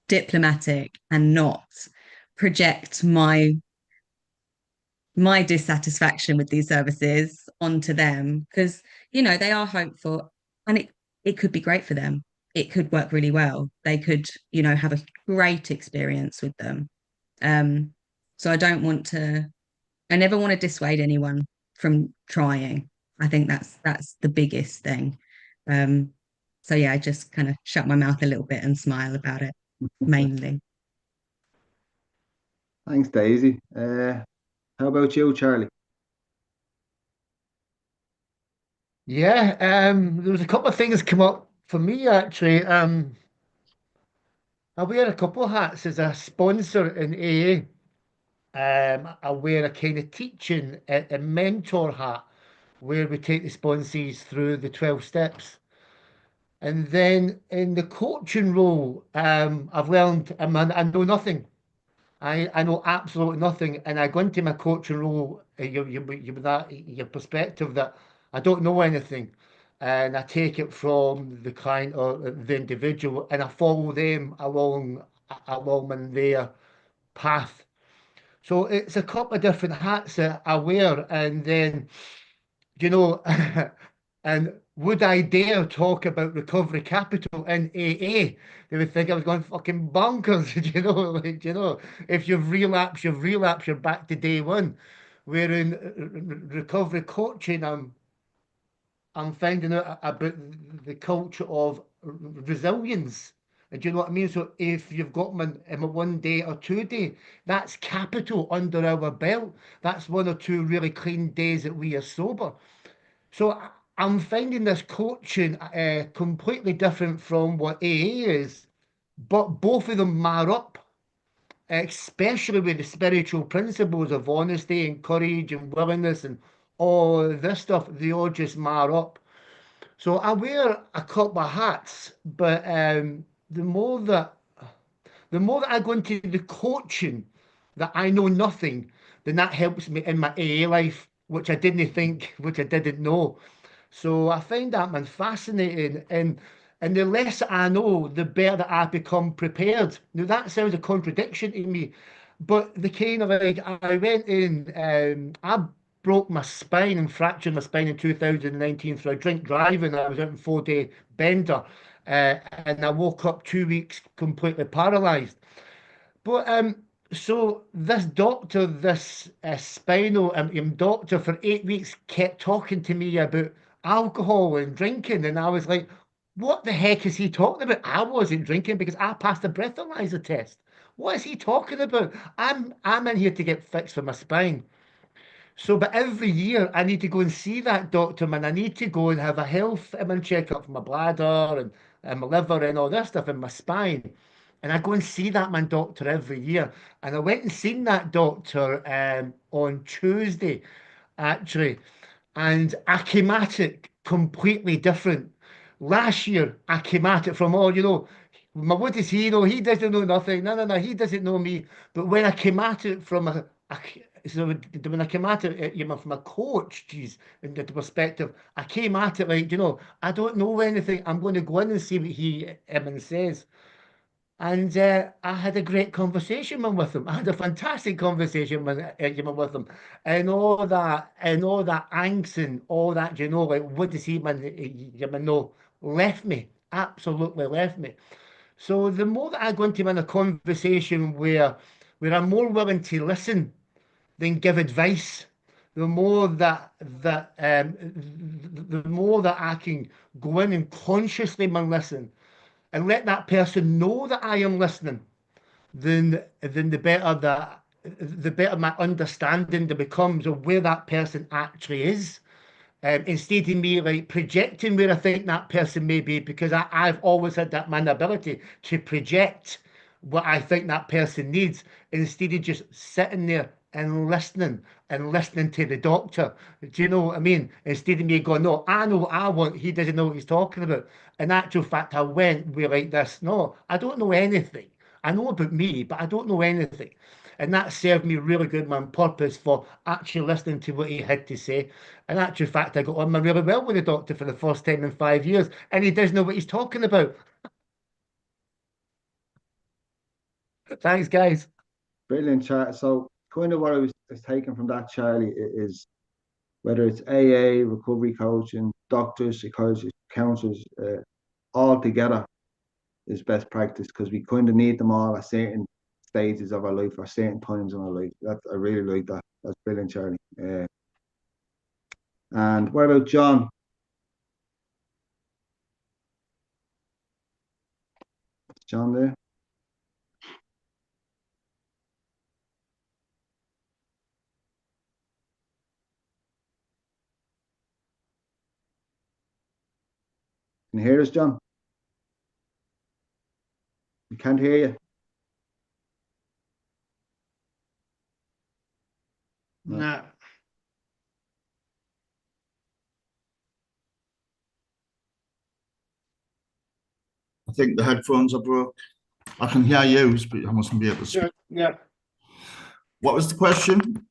diplomatic and not project my dissatisfaction with these services onto them, because, you know, they are hopeful, and it could be great for them. It could work really well. They could, you know, have a great experience with them. So I never want to dissuade anyone from trying. I think that's the biggest thing. So yeah, I just kind of shut my mouth a little bit and smile about it, mainly. Thanks, Daisy. How about you, Charlie? Yeah, there was a couple of things come up for me actually. I wear a couple of hats as a sponsor in AA. I wear a kind of teaching, a mentor hat, where we take the sponsees through the 12 steps. And then in the coaching role, I've learned I know nothing. I know absolutely nothing, and I go into my coaching role, with that your perspective that I don't know anything, and I take it from the client or the individual, and I follow them along in their path. So it's a couple of different hats that I wear, and then you know, and would I dare talk about recovery capital in AA? They would think I was going fucking bonkers, if you've relapsed, you're back to day one. Where in recovery coaching, I'm finding out about the culture of resilience. Do you know what I mean? So if you've got them in a 1 day or 2 day, that's capital under our belt. That's 1 or 2 really clean days that we are sober. So I'm finding this coaching completely different from what AA is, but both of them marry up, especially with the spiritual principles of honesty and courage and willingness and all this stuff. They all just marry up. So I wear a couple of hats, but the more that I go into the coaching, that I know nothing, then that helps me in my AA life, which I didn't know. So I find that, man, fascinating. And the less I know, the better I become prepared. Now that sounds a contradiction to me, but the kind of like I went in, I broke my spine and fractured my spine in 2019 through a drink driving. I was out in 4-day bender, and I woke up 2 weeks completely paralyzed. But so this doctor, this spinal doctor for 8 weeks kept talking to me about alcohol and drinking, and I was like, "What the heck is he talking about?" I wasn't drinking because I passed the breathalyzer test. What is he talking about? I'm in here to get fixed for my spine. So, but every year I need to go and see that doctor, man. I need to go and have a health checkup for my bladder and my liver and all this stuff in my spine. And I go and see that man doctor every year. And I went and seen that doctor on Tuesday, actually. And I came at it completely different. Last year, I came at it from all, what does he know? He doesn't know nothing. No, no, no, he doesn't know me. But when I came at it from so when I came at it, from a coach, geez, in the perspective, I came at it like, I don't know anything. I'm going to go in and see what he says. And I had a great conversation man, with him. I had a fantastic conversation with him, and all that angst and all that, like what does he man, know, left me, absolutely left me. So the more that I go into in a conversation where I'm more willing to listen than give advice, the more the more that I can go in and consciously man listen and let that person know that I am listening, then the better my understanding there becomes of where that person actually is. Instead of me like projecting where I think that person may be, because I've always had that man ability to project what I think that person needs, instead of just sitting there and listening to the doctor. Do you know what I mean? Instead of me going, no, I know what I want, he doesn't know what he's talking about. In actual fact, I went with like this, no, I don't know anything. I know about me, but I don't know anything. And that served me really good, man, purpose for actually listening to what he had to say. In actual fact, I got on really well with the doctor for the first time in 5 years, and he does know what he's talking about. Thanks, guys. Brilliant chat. So kind of what I was taking from that, Charlie, is whether it's AA, recovery coaching, doctors, psychologists, counselors, all together is best practice because we kind of need them all at certain stages of our life or certain times in our life. That I really like that. That's brilliant, Charlie. And what about John? Is John there? Can you hear us, John? We can't hear you. No. I think the headphones are broke. I can hear you, but I mustn't be able to speak. Yeah. What was the question?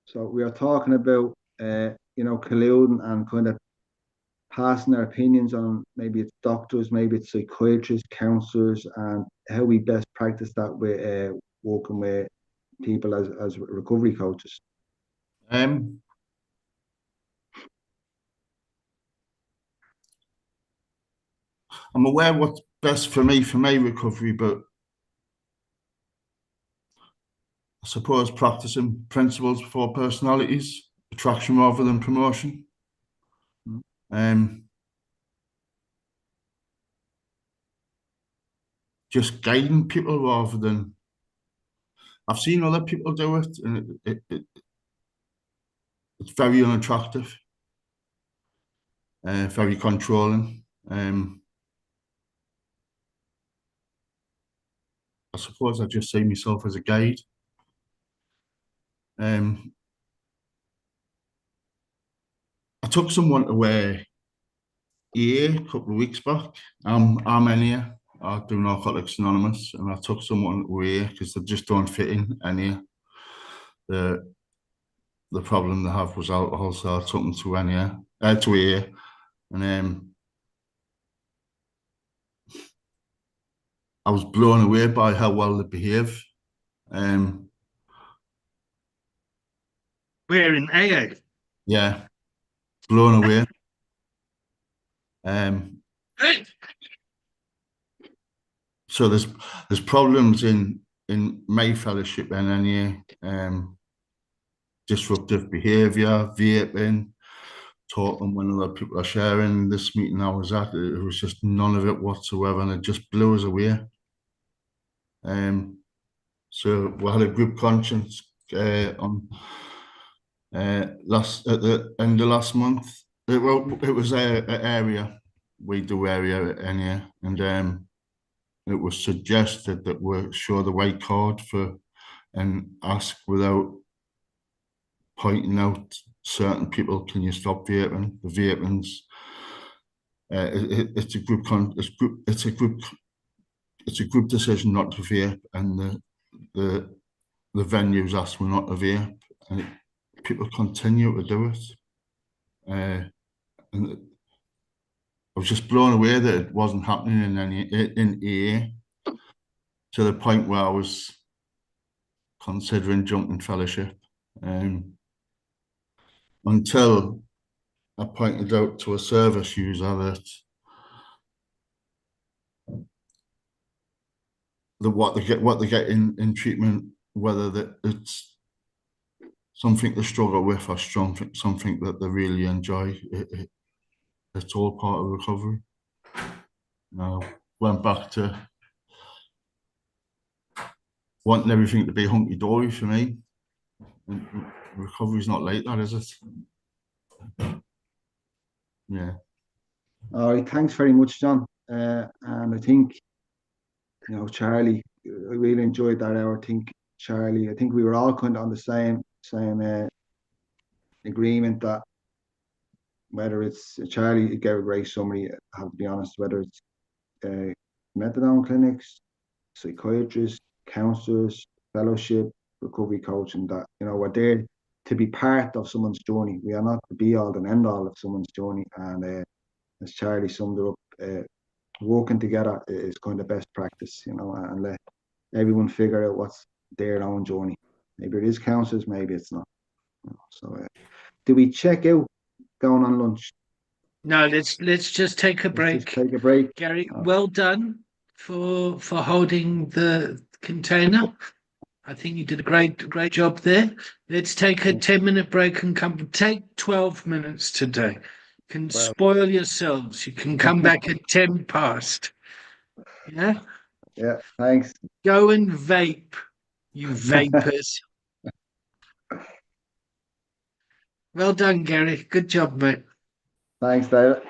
So we are talking about, colluding and kind of passing our opinions on maybe it's doctors, maybe it's psychiatrists, counselors, and how we best practice that with working with people as recovery coaches. I'm aware what's best for me recovery, but I suppose practicing principles before personalities, attraction rather than promotion. Just guiding people rather than. I've seen other people do it, and it's very unattractive, very controlling. I suppose I just see myself as a guide. I took someone away here a couple of weeks back. I'm in here. I do Narcotics Anonymous, and I took someone away because they just don't fit in here. the problem they have was alcohol, so I took them to here, and I was blown away by how well they behave. We're in AA. Yeah, blown away. So there's problems in my fellowship and any disruptive behaviour, vaping, talking when other people are sharing. This meeting I was at, it was just none of it whatsoever, and it just blew us away. So we had a group conscience on at the end of last month. It was a area, we do area in here, and it was suggested that we show the white card for and ask without pointing out certain people, can you stop vaping? The vaping's it's a group decision not to vape, and the venues asked me not to vape, and people continue to do it. And I was just blown away that it wasn't happening in AA, to the point where I was considering jumping fellowship, until I pointed out to a service user that what they get in treatment, whether it's something they struggle with or something that they really enjoy. It's all part of recovery. Now, went back to wanting everything to be hunky dory for me. Recovery's not like that, is it? Yeah. All right, thanks very much, John. And I think, Charlie, I really enjoyed that hour. I think we were all kind of on the same agreement that whether it's Charlie gave a great summary, I have to be honest, whether it's methadone clinics, psychiatrists, counsellors, fellowship, recovery coaching, that we're there to be part of someone's journey. We are not the be all and end all of someone's journey. And as Charlie summed it up, working together is kind of best practice, and let everyone figure out what's their own journey. Maybe it is counsellors, maybe it's not. So, do we check out going on lunch? No, let's just take a break. Just take a break. Gary, well done for holding the container. I think you did a great job there. Let's take a 10-minute break and take 12 minutes today. You can spoil yourselves. You can come back at 10 past. Yeah? Yeah, thanks. Go and vape, you vapors. Well done, Gary. Good job, mate. Thanks, David.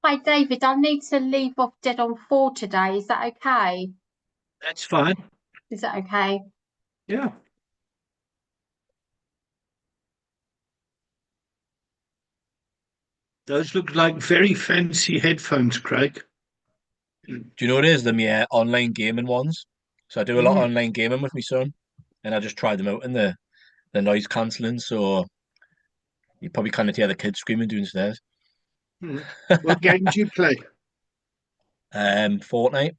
Hi, David. I need to leave off dead on 4 today. Is that okay? That's fine. Is that okay? Yeah. Those look like very fancy headphones, Craig. Do you know what it is? The online gaming ones. So I do a lot of Mm. online gaming with my son, and I just tried them out in the noise cancelling. So you probably can't hear the kids screaming downstairs. What game do you play? Fortnite.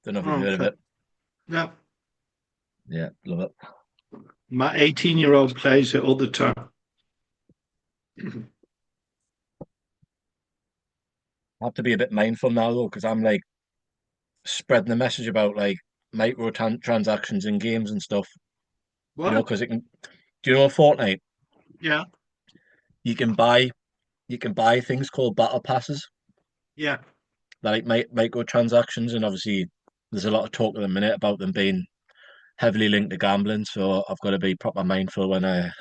Don't know if you've Oh, heard of okay. it. Yeah. Yeah, love it. My 18-year-old plays it all the time. I have to be a bit mindful now though, because I'm like spreading the message about like transactions in games and stuff. You know, What? because it can. Do you know Fortnite? Yeah. You can buy things called battle passes, Yeah. like microtransactions, and obviously there's a lot of talk at the minute about them being heavily linked to gambling. So I've got to be proper mindful when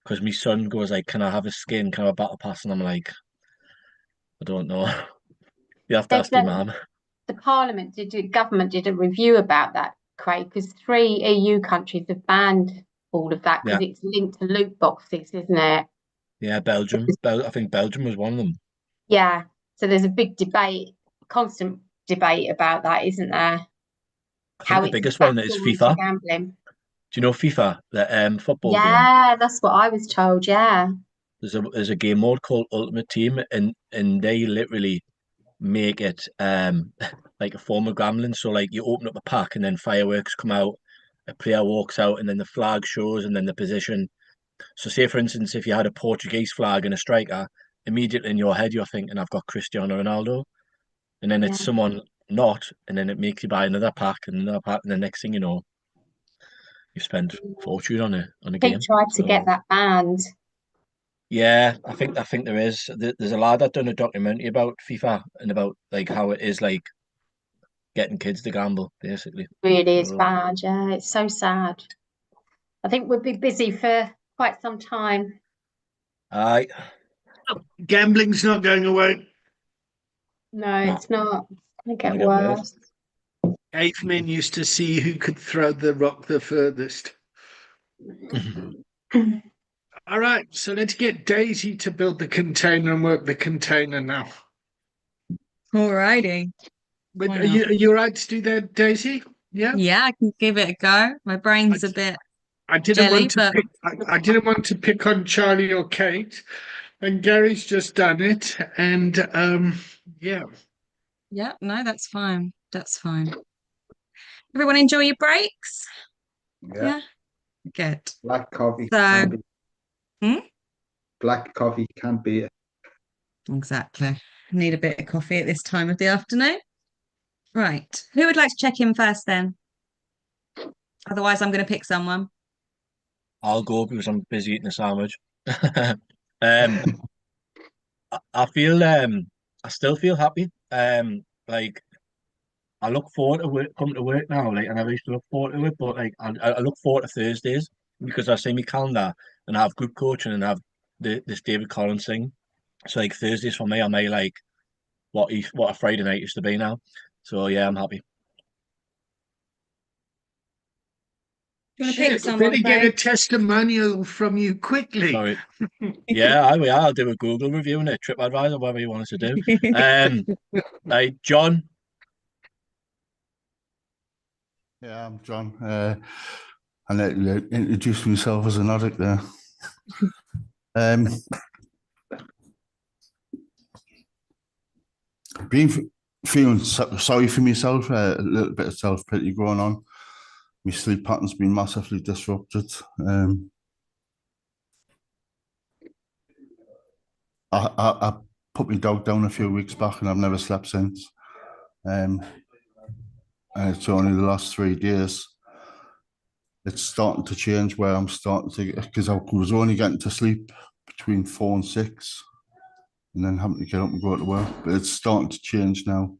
because my son goes like, "Can I have a skin? Can I have a battle pass?" And I'm like, I don't know. You have to ask your mum. The government did a review about that, Craig, because 3 EU countries have banned all of that because Yeah. it's linked to loot boxes, isn't it? Yeah, Belgium. I think Belgium was one of them. Yeah. So there's a big debate, constant debate about that, isn't there? I think the biggest one is FIFA. Gambling. Do you know FIFA, the football game? Yeah, that's what I was told. Yeah. There's a game mode called Ultimate Team, and they literally make it like a form of gambling. So like you open up a pack and then fireworks come out, a player walks out, and then the flag shows, and then the position. So say for instance, if you had a Portuguese flag and a striker, immediately in your head you're thinking, I've got Cristiano Ronaldo, and then it's Yeah. someone not, and then it makes you buy another pack and another pack, and the next thing you know, you spend fortune on a He game. tried to So get that banned. yeah, I think there is. There's a lad that done a documentary about FIFA and about like how it is like getting kids to gamble, basically. Really is So bad. Yeah, it's so sad. I think we'll be busy for quite some time. I Gambling's not going away. No, Nah. it's not. It's gonna get Gonna get worse. worse. Cavemen used to see who could throw the rock the furthest. All right, so let's get Daisy to build the container and work the container now. Alrighty. But Why are you, not? are you all right to do that, Daisy? Yeah. Yeah, I can give it a go. My brain's a bit I didn't jelly, want to but pick. I didn't want to pick on Charlie or Kate, and Gary's just done it. And yeah. yeah, no, that's fine. That's fine. Everyone enjoy your breaks? Yeah. Good. Black coffee. So, Can't be, hmm? black coffee can't beat it. Exactly. Need a bit of coffee at this time of the afternoon. Right. Who would like to check in first then? Otherwise, I'm going to pick someone. I'll go because I'm busy eating a sandwich. um, I feel I still feel happy. Like I look forward to coming to work now. Like I never used to look forward to it, but like I look forward to Thursdays because I see my calendar and I have group coaching and I have this David Collins thing. So like Thursdays for me, I may like what a Friday night used to be now. So yeah, I'm happy. Do you want to pick Shit, someone, better get a Craig? testimonial from you quickly. Sorry. Yeah, I'll do a Google review and a TripAdvisor, whatever you want us to do. John. Yeah, I'm John. I let you introduce myself as an addict there. Been feeling sorry for myself, a little bit of self-pity going on. My sleep pattern's been massively disrupted. I put my dog down a few weeks back and I've never slept since. And it's only the last 3 days. It's starting to change where I'm starting to, because I was only getting to sleep between 4 and 6 and then having to get up and go to work. But it's starting to change now.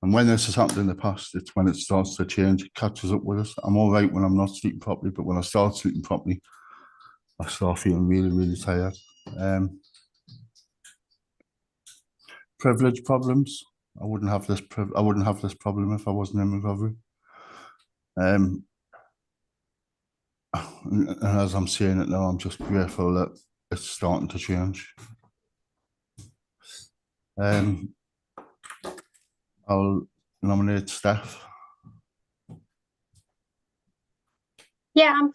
And when this has happened in the past, it's when it starts to change, it catches up with us. I'm all right when I'm not sleeping properly, but when I start sleeping properly, I start feeling really, really tired. privilege problems. I wouldn't have this problem if I wasn't in recovery. And as I'm seeing it now, I'm just grateful that it's starting to change. I'll nominate Steph. Yeah, I'm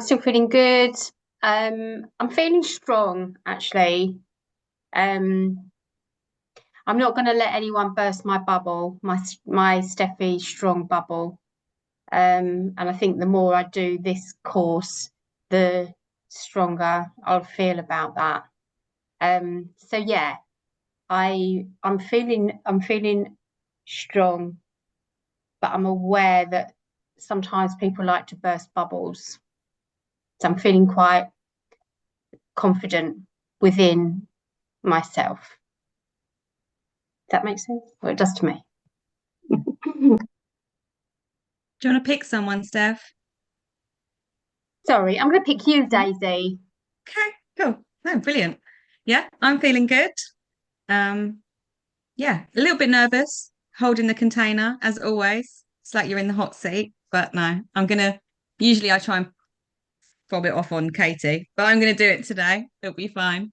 still feeling good. I'm feeling strong, actually. I'm not going to let anyone burst my bubble, my Steffi strong bubble. And I think the more I do this course, the stronger I'll feel about that. So yeah, I'm feeling strong, but I'm aware that sometimes people like to burst bubbles. So I'm feeling quite confident within myself. Does that make sense? Well, it does to me. Do you want to pick someone, Steph? Sorry, I'm going to pick you, Daisy. Okay, cool. No, brilliant. Yeah, I'm feeling good. Yeah, a little bit nervous holding the container as always. It's like you're in the hot seat, but no, usually I try and fob it off on Katie, but I'm gonna do it today. It'll be fine.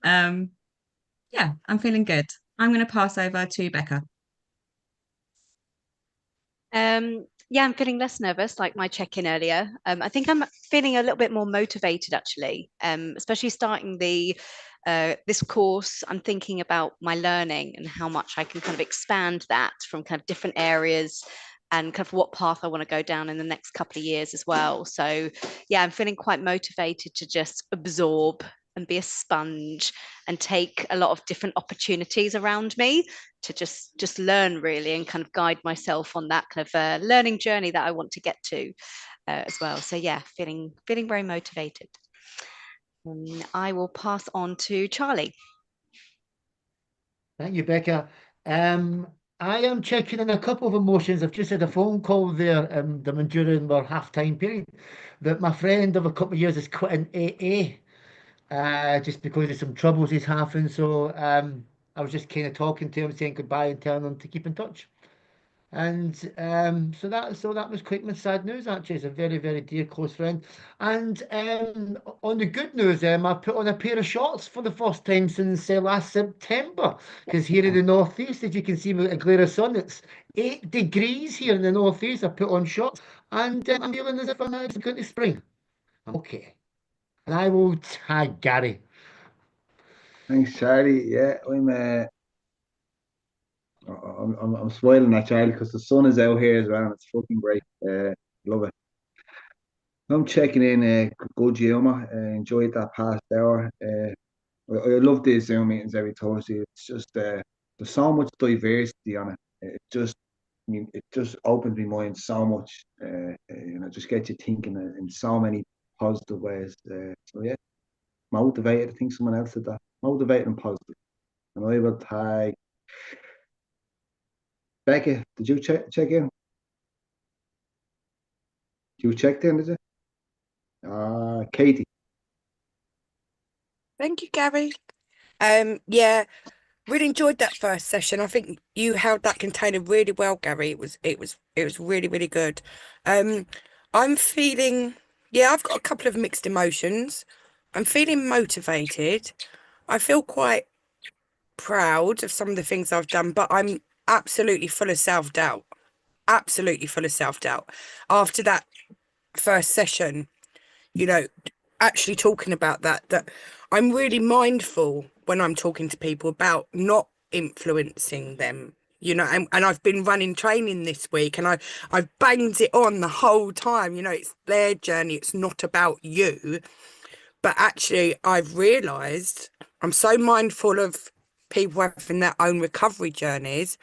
Yeah, I'm feeling good. I'm gonna pass over to Becca. Yeah, I'm feeling less nervous, like my check-in earlier. I think I'm feeling a little bit more motivated, actually, especially starting this course. I'm thinking about my learning and how much I can kind of expand that from kind of different areas and kind of what path I want to go down in the next couple of years as well. So yeah, I'm feeling quite motivated to just absorb and be a sponge and take a lot of different opportunities around me to just learn really and kind of guide myself on that kind of learning journey that I want to get to as well. So yeah, feeling very motivated. I will pass on to Charlie. Thank you, Becca. I am checking in a couple of emotions. I've just had a phone call there, them during our half-time period, that my friend of a couple of years is quitting AA, just because of some troubles he's having. So I was just kind of talking to him, saying goodbye and telling him to keep in touch. And so that was quite sad news, actually. It's a very, very dear close friend. And on the good news, I put on a pair of shorts for the first time since last September, because here in the northeast, as you can see with a glare of sun, it's 8 degrees here in the northeast. I put on shorts, and I'm feeling as if I'm going to spring. I'm okay. And I will tag Gary. Thanks, Charlie. Yeah, I'm spoiling that, Charlie, because the sun is out here as well. And it's fucking great. Love it. I'm checking in. Good Gioma. Enjoyed that past hour. I love these Zoom meetings every Thursday. It's just there's so much diversity on it. It just opens my mind so much. Just gets you thinking in so many positive ways. So yeah, motivated. I think someone else said that. Motivated and positive. And I will tag Becca. Did you check in? You checked in, did you? Katie. Thank you, Gary. Yeah, really enjoyed that first session. I think you held that container really well, Gary. It was really, really good. I'm feeling, yeah, I've got a couple of mixed emotions. I'm feeling motivated. I feel quite proud of some of the things I've done, but I'm absolutely full of self-doubt. Absolutely full of self-doubt. After that first session, actually talking about that I'm really mindful when I'm talking to people about not influencing them, and I've been running training this week, and I've banged it on the whole time, it's their journey, it's not about you. But actually I've realized I'm so mindful of people having their own recovery journeys,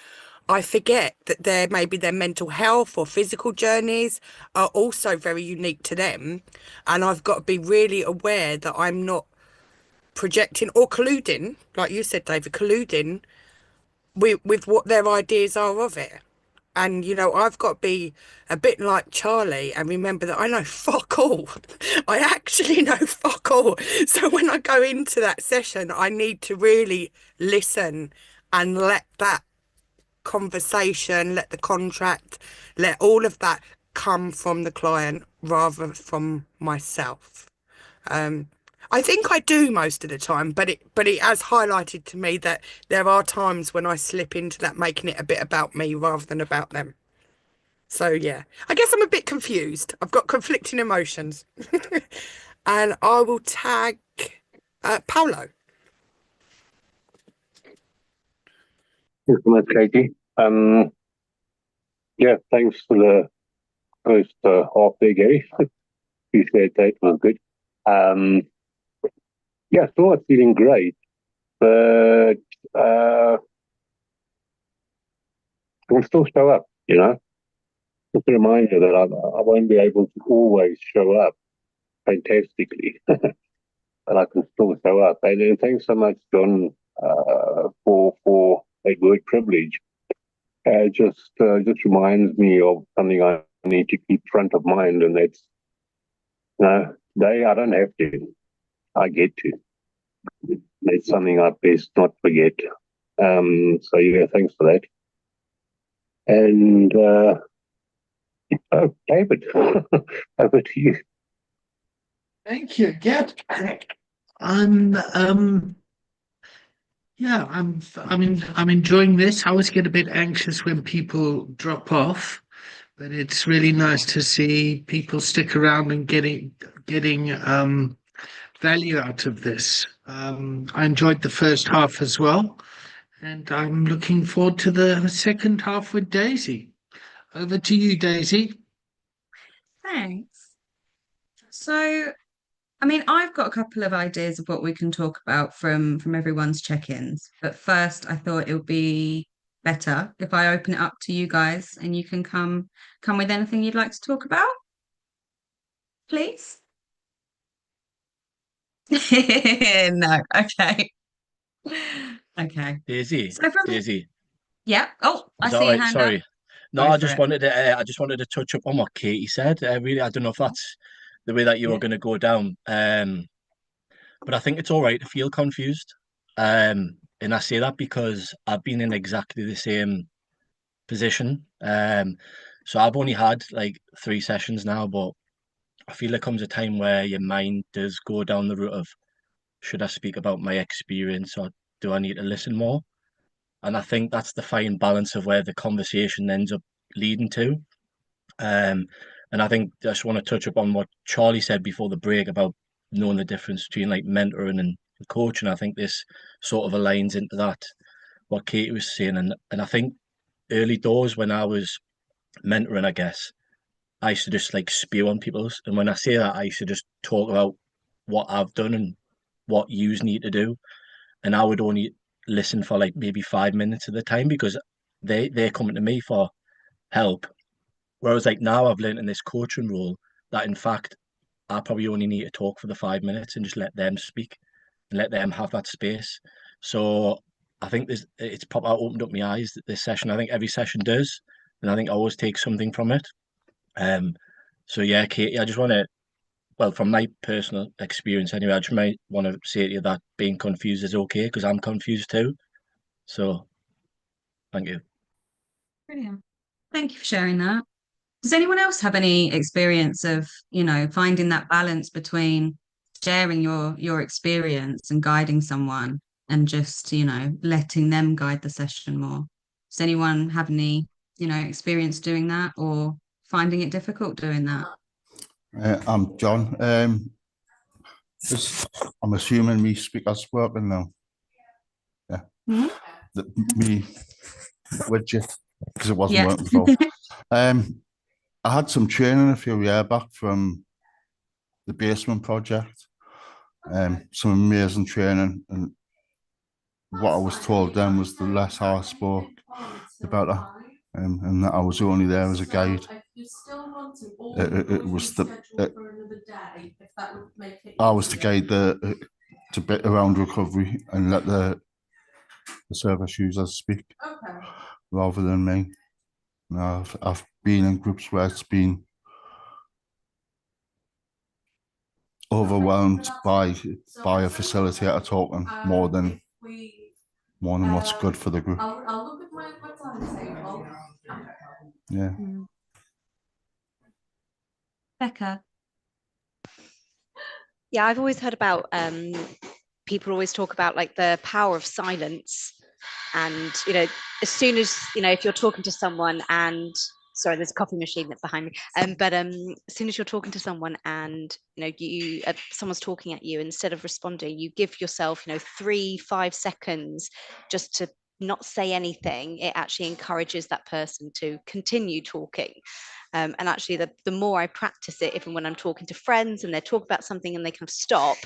I forget that maybe their mental health or physical journeys are also very unique to them. And I've got to be really aware that I'm not projecting or colluding, like you said, David, colluding with what their ideas are of it. And, I've got to be a bit like Charlie and remember that I know fuck all. I actually know fuck all. So when I go into that session, I need to really listen and let that conversation, let the contract, let all of that come from the client rather from myself. I think I do most of the time, but it has highlighted to me that there are times when I slip into that, making it a bit about me rather than about them. So yeah, I guess I'm a bit confused. I've got conflicting emotions. And I will tag Paolo. Thanks so much, Katie. Yeah, thanks for the first half there, Gary. Appreciate that. It was good. Yeah, still not feeling great, but I can still show up, you know? Just a reminder that I won't be able to always show up fantastically, but I can still show up. And thanks so much, John, for a word privilege. Just reminds me of something I need to keep front of mind, and that's, I don't have to, I get to. It's something I best not forget. So yeah, thanks for that. And David, over to you. Thank you. Yeah, I'm enjoying this. I always get a bit anxious when people drop off, but it's really nice to see people stick around and getting value out of this. I enjoyed the first half as well, and I'm looking forward to the second half with Daisy. Over to you, Daisy. Thanks. So, I mean, I've got a couple of ideas of what we can talk about from everyone's check-ins. But first, I thought it would be better if I open it up to you guys and you can come with anything you'd like to talk about, please. No, okay. Okay. Daisy, So from Daisy, yeah. Oh, I is that see a right? hand Sorry. up. No, Go I for just it. wanted to touch up on what Katie said. Really, I don't know if that's the way that you were Yeah. going to go down. But I think it's all right to feel confused. And I say that because I've been in exactly the same position. So I've only had like 3 sessions now, but I feel there comes a time where your mind does go down the route of, should I speak about my experience or do I need to listen more? And I think that's the fine balance of where the conversation ends up leading to. Um, and I think I just want to touch up on what Charlie said before the break about knowing the difference between like mentoring and coaching. I think this sort of aligns into that, what Katie was saying. And I think early doors when I was mentoring, I guess, I used to just like spew on people's. And when I say that, I used to just talk about what I've done and what yous need to do. And I would only listen for like maybe 5 minutes at the time because they're coming to me for help. Whereas like now I've learned in this coaching role that in fact I probably only need to talk for the 5 minutes and just let them speak and let them have that space. So I think it's probably opened up my eyes this session. I think every session does, and I think I always take something from it. So yeah, Katie, I just want to, well, from my personal experience anyway, I just might want to say to you that being confused is okay because I'm confused too. So thank you. Brilliant. Thank you for sharing that. Does anyone else have any experience of, finding that balance between sharing your experience and guiding someone and just, letting them guide the session more? Does anyone have any, experience doing that or finding it difficult doing that? I'm John. I'm assuming me speaker's working now. Yeah. Me widget because it wasn't working before. I had some training a few years back from the Basement Project. Some amazing training, and what I was told then was the less I spoke, the better, and that I was only there as a guide. It was I was to guide to bit around recovery and let the service users speak rather than me. I've been in groups where it's been overwhelmed by a facilitator talking more than more than what's good for the group. I'll look at my timetable. Yeah. Becca. Yeah, I've always heard about people always talk about like the power of silence. And, as soon as, if you're talking to someone and sorry, there's a coffee machine that's behind me. But as soon as you're talking to someone and, someone's talking at you, instead of responding, you give yourself, 3-5 seconds just to not say anything. It actually encourages that person to continue talking. And actually, the more I practice it, even when I'm talking to friends and they're talking about something and they kind of stop,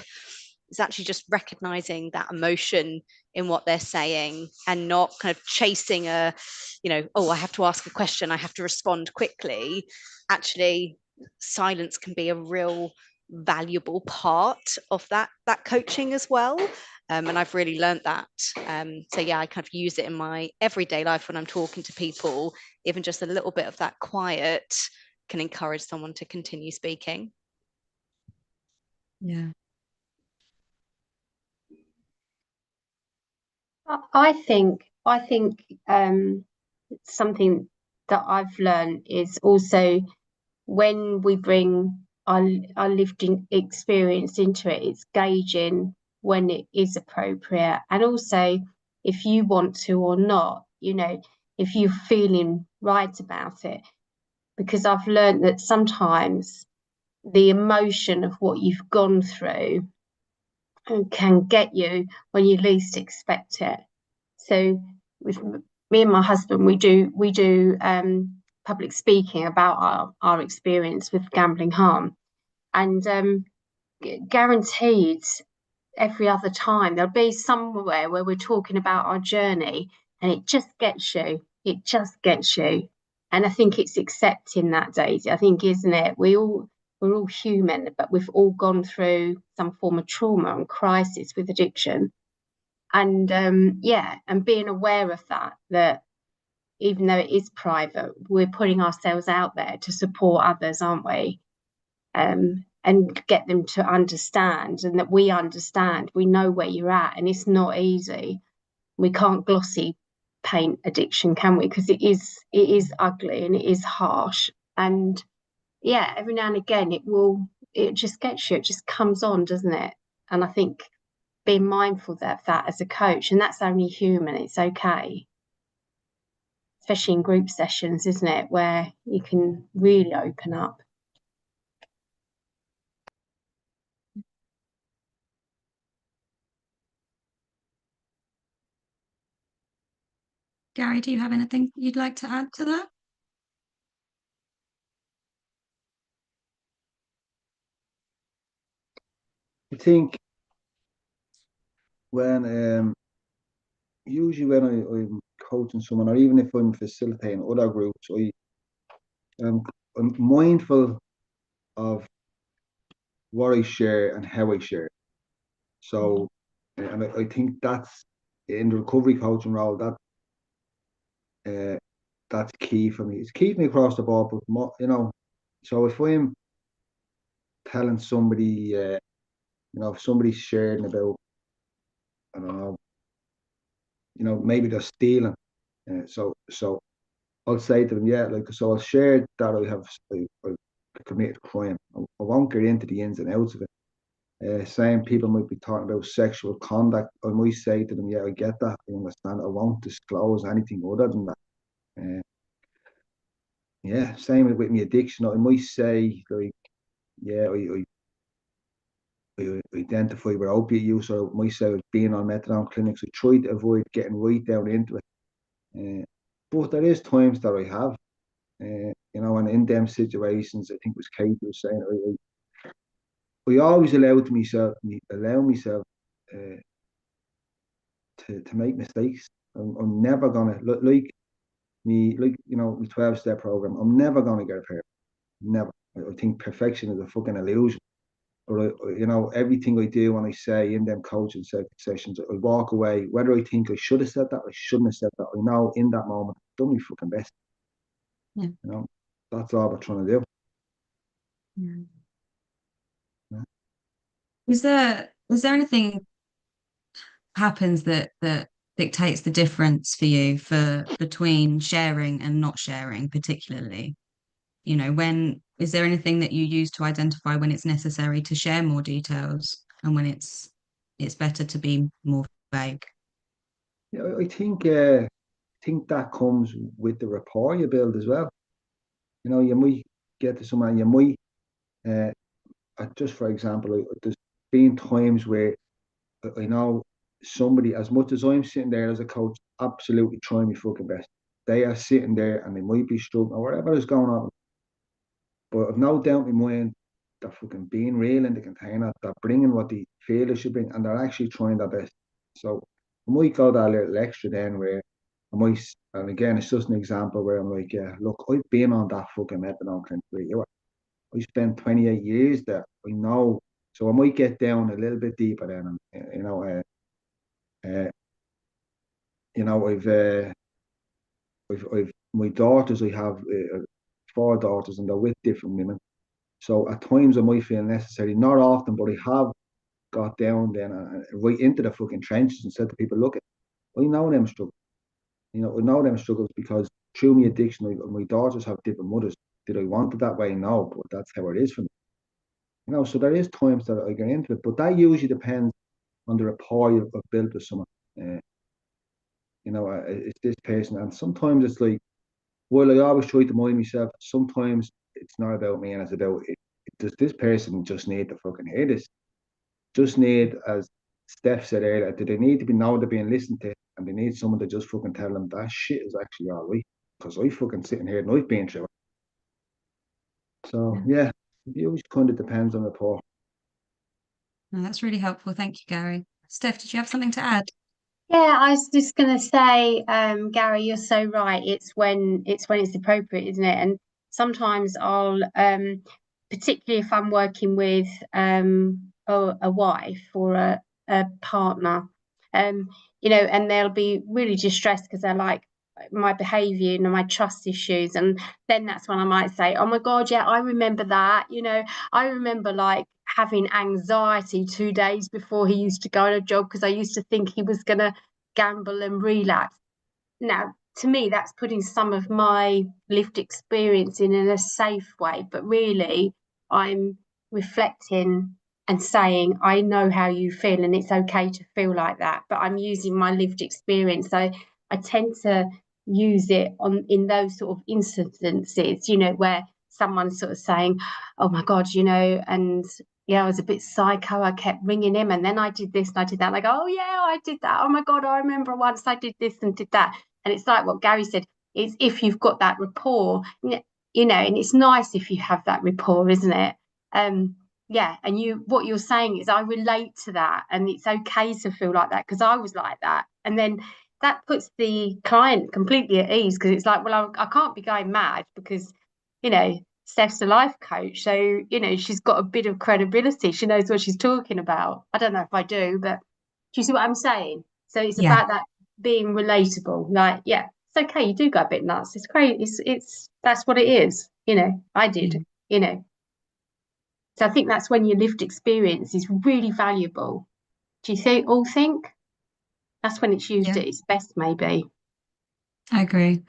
it's actually just recognizing that emotion in what they're saying and not kind of chasing I have to ask a question, I have to respond quickly. Actually, silence can be a real valuable part of that coaching as well. And I've really learned that. So yeah, I kind of use it in my everyday life when I'm talking to people. Even just a little bit of that quiet can encourage someone to continue speaking. Yeah. I think something that I've learned is also when we bring our lived experience into it, it's gauging when it is appropriate, and also if you want to or not, if you're feeling right about it. Because I've learned that sometimes the emotion of what you've gone through can get you when you least expect it. So with me and my husband, we do public speaking about our experience with gambling harm, and guaranteed every other time there'll be somewhere where we're talking about our journey and it just gets you. And I think it's accepting that, Daisy. I think, isn't it? We're all human, but we've all gone through some form of trauma and crisis with addiction. And and being aware of that even though it is private, we're putting ourselves out there to support others, aren't we? And get them to understand, and that we understand, we know where you're at, and it's not easy. We can't glossy paint addiction, can we? Because it is ugly and it is harsh. And yeah, every now and again it just gets you, it just comes on, doesn't it? And I think being mindful of that as a coach, and that's only human, it's okay. Especially in group sessions, isn't it, where you can really open up. Gary, do you have anything you'd like to add to that? I think when usually when I'm coaching someone, or even if I'm facilitating other groups, I'm mindful of what I share and how I share. So, and I think that's in the recovery coaching role, that's key for me. It's keeping me across the board, but so if I'm telling somebody, if somebody's sharing about, I don't know, maybe they're stealing, so I'll say to them, yeah, so I'll share that I committed crime. I won't get into the ins and outs of it. Same people might be talking about sexual conduct. I might say to them, yeah, I get that, I understand. I won't disclose anything other than that. Yeah, same with my addiction. I might say, like, yeah, I identify with opiate use, or I might say being on methadone clinics. I try to avoid getting right down into it. But there is times that I have, and in them situations, I think it was Kate who was saying, I always allow myself to make mistakes. I'm never gonna like me, my 12-step program. I'm never gonna get perfect. Never. I think perfection is a fucking illusion. But everything I do when I say in them coaching sessions, I walk away. Whether I think I should have said that, I shouldn't have said that. I know in that moment, I've done my fucking best. Yeah. That's all we're trying to do. Yeah. Was there anything happens that dictates the difference for you for between sharing and not sharing, particularly? You know, when is there anything that you use to identify when it's necessary to share more details and when it's better to be more vague? Yeah, I think that comes with the rapport you build as well. You know, you might get to someone, you might, just for example, there's been times where I know somebody, as much as I'm sitting there as a coach, absolutely trying my fucking best. They are sitting there and they might be struggling or whatever is going on. But I've no doubt in my mind they're fucking being real in the container. They're bringing what they feel they should bring, and they're actually trying their best. So I might go that little extra then where I might, and again, it's just an example where I'm like, yeah, look, I've been on that fucking methadone clinic for a year. I spent 28 years there. I know. So I might get down a little bit deeper then. And, uh, I've my daughters. I have four daughters, and they're with different women. So at times I might feel necessary, not often, but I have got down then right into the fucking trenches and said to people, look, I know them struggles. You know, I know them struggles because through my addiction, my daughters have different mothers. Did I want it that way? No, but that's how it is for me. You know, so there is times that I get into it, but that usually depends on the rapport I've built with someone. Uh, it's this person, and sometimes it's like, well, I always try to mind myself. Sometimes it's not about me, and it's about it. Does this person just need to fucking hear this? Just need, as Steph said earlier, do they need to be know they're being listened to, and they need someone to just fucking tell them that shit is actually all right? Because I fucking sitting here and I've been through it. So yeah, it always kind of depends on the rapport. No, that's really helpful. Thank you, Gary. Steph, did you have something to add? Yeah, I was just going to say, Gary, you're so right. It's when it's appropriate, isn't it? And sometimes I'll, particularly if I'm working with a wife or a partner, and they'll be really distressed because they're like my behaviour and my trust issues, and then that's when I might say, "Oh my God, yeah, I remember that." I remember like having anxiety 2 days before he used to go on a jog because I used to think he was going to gamble and relapse. Now, to me, that's putting some of my lived experience in a safe way, but really, I'm reflecting and saying, I know how you feel, and it's okay to feel like that, but I'm using my lived experience. So I tend to use it in those sort of instances, where someone's sort of saying, oh my God, and yeah, I was a bit psycho. I kept ringing him, and then I did this and I did that. Like, oh yeah, I did that. Oh my God, I remember once I did this and did that. And it's like what Gary said, is if you've got that rapport, and it's nice if you have that rapport, isn't it? Yeah, and what you're saying is I relate to that, and it's okay to feel like that because I was like that. And then that puts the client completely at ease because it's like, well, I can't be going mad because, Steph's a life coach, so she's got a bit of credibility. She knows what she's talking about. I don't know if I do, but do you see what I'm saying? So it's about that being relatable. Like, yeah, it's okay. You do go a bit nuts. It's great. It's that's what it is. I did. So I think that's when your lived experience is really valuable. Do you all think? That's when it's used at its best, maybe. I agree.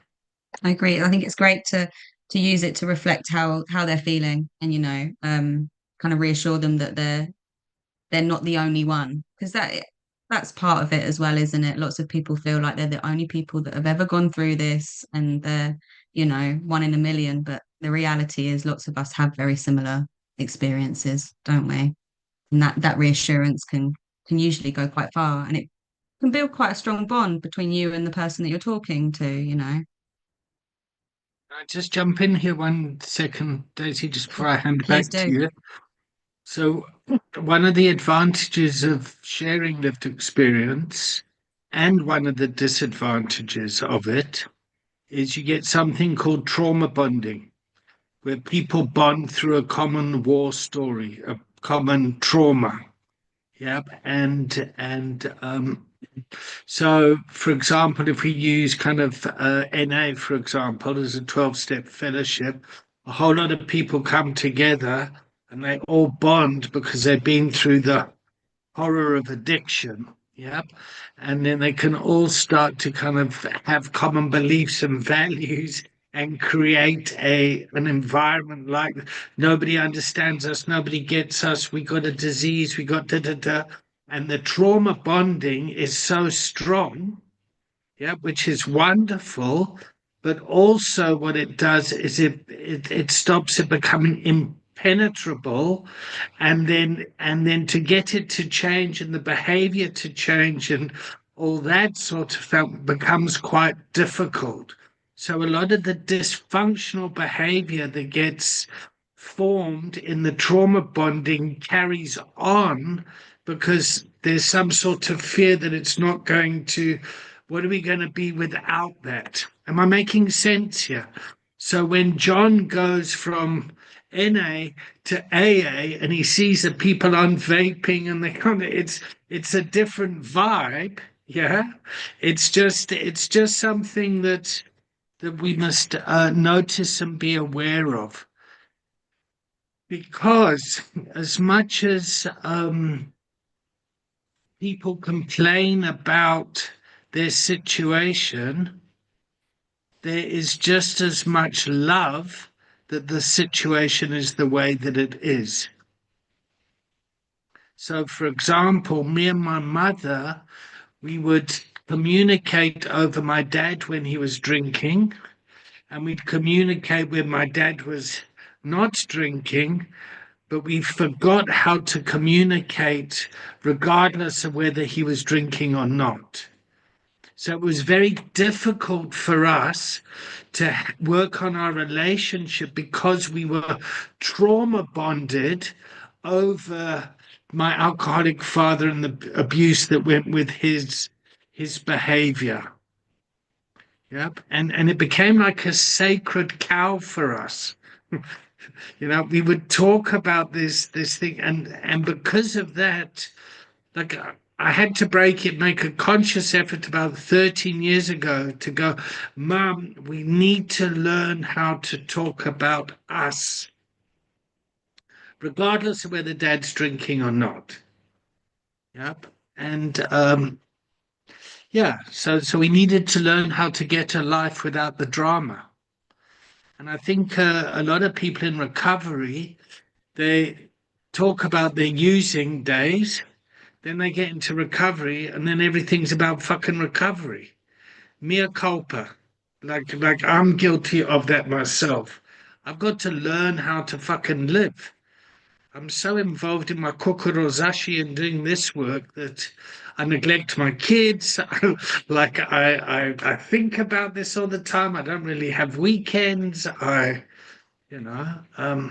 I think it's great to use it to reflect how they're feeling and kind of reassure them that they're not the only one, because that's part of it as well, isn't it? Lots of people feel like they're the only people that have ever gone through this and they're one in a million, but the reality is lots of us have very similar experiences, don't we? And that reassurance can usually go quite far, and it can build quite a strong bond between you and the person that you're talking to. I just jump in here 1 second, Daisy, just before I hand Please back to do. you. So one of the advantages of sharing lived experience and one of the disadvantages of it is you get something called trauma bonding, where people bond through a common war story, a common trauma. Yep. So, for example, if we use kind of NA, for example, as a 12-step fellowship, a whole lot of people come together and they all bond because they've been through the horror of addiction. Yep. And then they can all start to kind of have common beliefs and values and create an environment like nobody understands us, nobody gets us, we got a disease, we got da da da. And the trauma bonding is so strong, yeah, which is wonderful. But also what it does is it stops it becoming impenetrable, and then to get it to change and the behavior to change and all that sort of thing becomes quite difficult. So a lot of the dysfunctional behavior that gets formed in the trauma bonding carries on because there's some sort of fear that it's not going to, what are we going to be without that? Am I making sense here? So when John goes from NA to AA and he sees the people on vaping and they kind of, it's a different vibe. Yeah. It's just something that we must notice and be aware of. Because as much as people complain about their situation, there is just as much love that the situation is the way that it is. So, for example, me and my mother, we would communicate over my dad when he was drinking, and we'd communicate when my dad was not drinking, but we forgot how to communicate regardless of whether he was drinking or not. So it was very difficult for us to work on our relationship because we were trauma bonded over my alcoholic father and the abuse that went with his behavior. Yep. And it became like a sacred cow for us. We would talk about this thing, and because of that, like I had to make a conscious effort about 13 years ago to go, Mum, we need to learn how to talk about us, regardless of whether Dad's drinking or not. Yep. And yeah, so we needed to learn how to get a life without the drama. And I think a lot of people in recovery, they talk about their using days, then they get into recovery, and then everything's about fucking recovery. Mea culpa. Like I'm guilty of that myself. I've got to learn how to fucking live. I'm so involved in my kokorozashi and doing this work that I neglect my kids. Like I think about this all the time. I don't really have weekends. You know,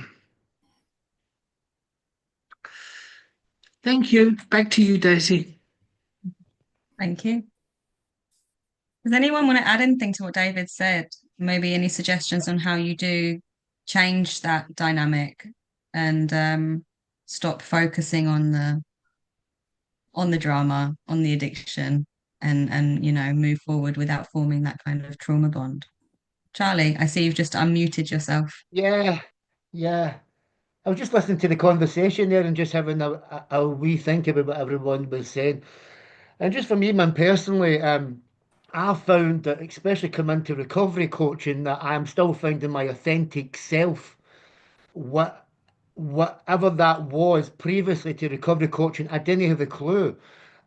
thank you. Back to you, Daisy. Thank you. Does anyone want to add anything to what David said? Maybe any suggestions on how you do change that dynamic and stop focusing on the drama, on the addiction, and move forward without forming that kind of trauma bond. Charlie, I see you've just unmuted yourself. Yeah, yeah. I was just listening to the conversation there and just having a wee think about what everyone was saying. And just for me, man, personally, I've found that, especially coming into recovery coaching, that I'm still finding my authentic self. What, whatever that was previously to recovery coaching, I didn't have a clue.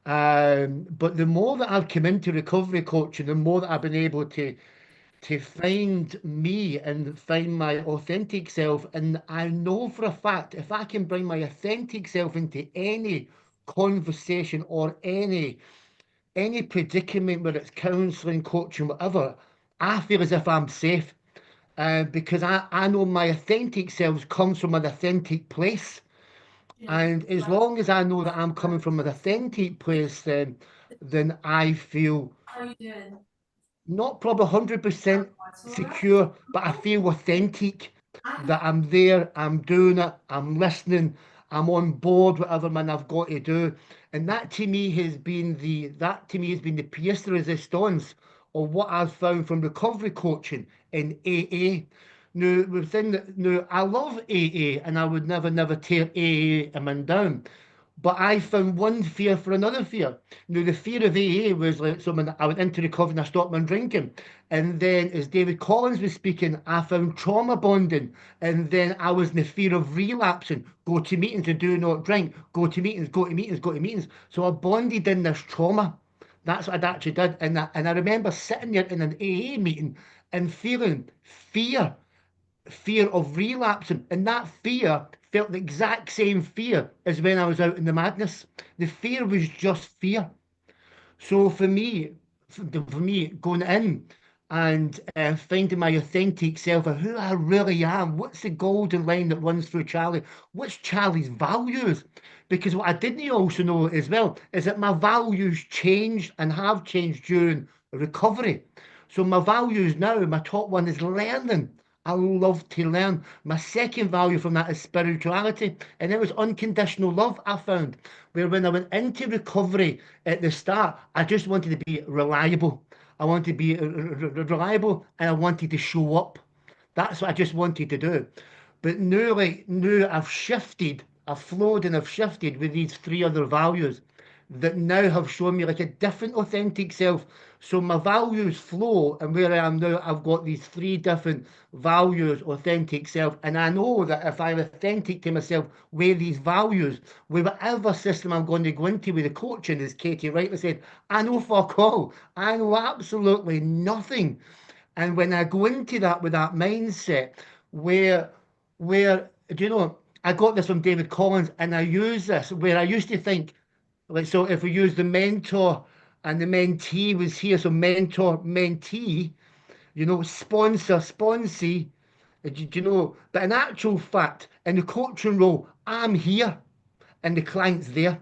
But the more that I've come into recovery coaching, the more that I've been able to find me and find my authentic self. And I know for a fact, if I can bring my authentic self into any conversation or any predicament, whether it's counseling, coaching, whatever, I feel as if I'm safe. Because I know my authentic self comes from an authentic place. And as long as I know that I'm coming from an authentic place, then I feel not probably 100% secure, but I feel authentic that I'm there, I'm doing it, I'm listening, I'm on board, whatever man I've got to do. And that to me has been the pièce de résistance of what I've found from recovery coaching in AA. Now, I love AA and I would never tear AA a man down. But I found one fear for another fear. Now, the fear of AA was like someone I went into recovery and I stopped my drinking. And then, as David Collins was speaking, I found trauma bonding. And then I was in the fear of relapsing. Go to meetings and do not drink. Go to meetings, go to meetings, go to meetings. So I bonded in this trauma. That's what I actually did. And I remember sitting there in an AA meeting and feeling fear of relapsing. And that fear felt the exact same fear as when I was out in the madness. The fear was just fear. So for me, going in and finding my authentic self of who I really am, what's the golden line that runs through Charlie? What's Charlie's values? Because what I didn't also know as well is that my values changed and have changed during recovery. So my values now, my top one is learning. I love to learn. My second value from that is spirituality, and it was unconditional love. I found where when I went into recovery at the start, I just wanted to be reliable. I wanted to be reliable, and I wanted to show up. That's what I just wanted to do. But now I've shifted, I've flowed and I've shifted with these three other values that now have shown me like a different authentic self. So my values flow, and where I am now, I've got these three different values, authentic self. And I know that if I'm authentic to myself with these values, with whatever system I'm going to go into with the coaching, as Katie rightly said, I know fuck all. I know absolutely nothing. And when I go into that with that mindset, where do you know, I got this from David Collins, and I use this where I used to think, like, so if we use the mentor and the mentee was here, so mentor, mentee, sponsor, sponsee, but in actual fact, in the coaching role, I'm here and the client's there.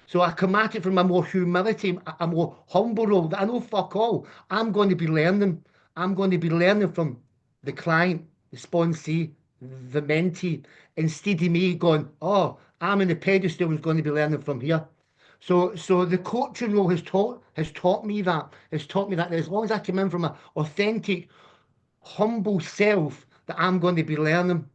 So I come at it from a more humility, a more humble role that I know fuck all. I'm going to be learning. I'm going to be learning from the client, the sponsee, the mentee, instead of me going, oh, I'm in the pedestal who's going to be learning from here. So the coaching role has taught me that as long as I come in from an authentic, humble self, that I'm going to be learning.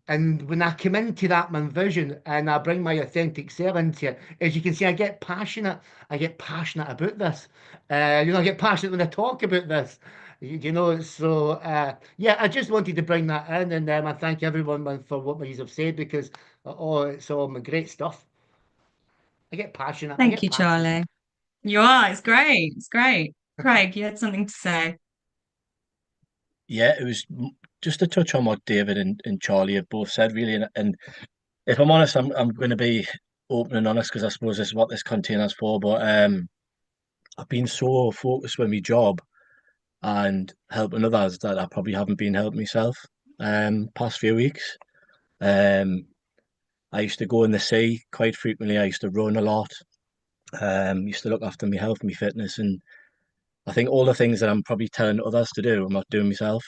And when I come into that, my vision, and I bring my authentic self into it, as you can see, I get passionate. I get passionate about this. I get passionate when I talk about this. Yeah, I just wanted to bring that in, and I thank everyone for what you have said, because it's all great stuff. I get passionate. I Thank get you, passionate. Charlie. You are. It's great. It's great. Craig, you had something to say. Yeah, it was just to touch on what David and Charlie have both said, really. And if I'm honest, I'm going to be open and honest because I suppose this is what this container's for. But I've been so focused with my job and helping others that I probably haven't been helping myself past few weeks. I used to go in the sea quite frequently. I used to run a lot. Used to look after my health, my fitness, and I think all the things that I'm probably telling others to do, I'm not doing myself.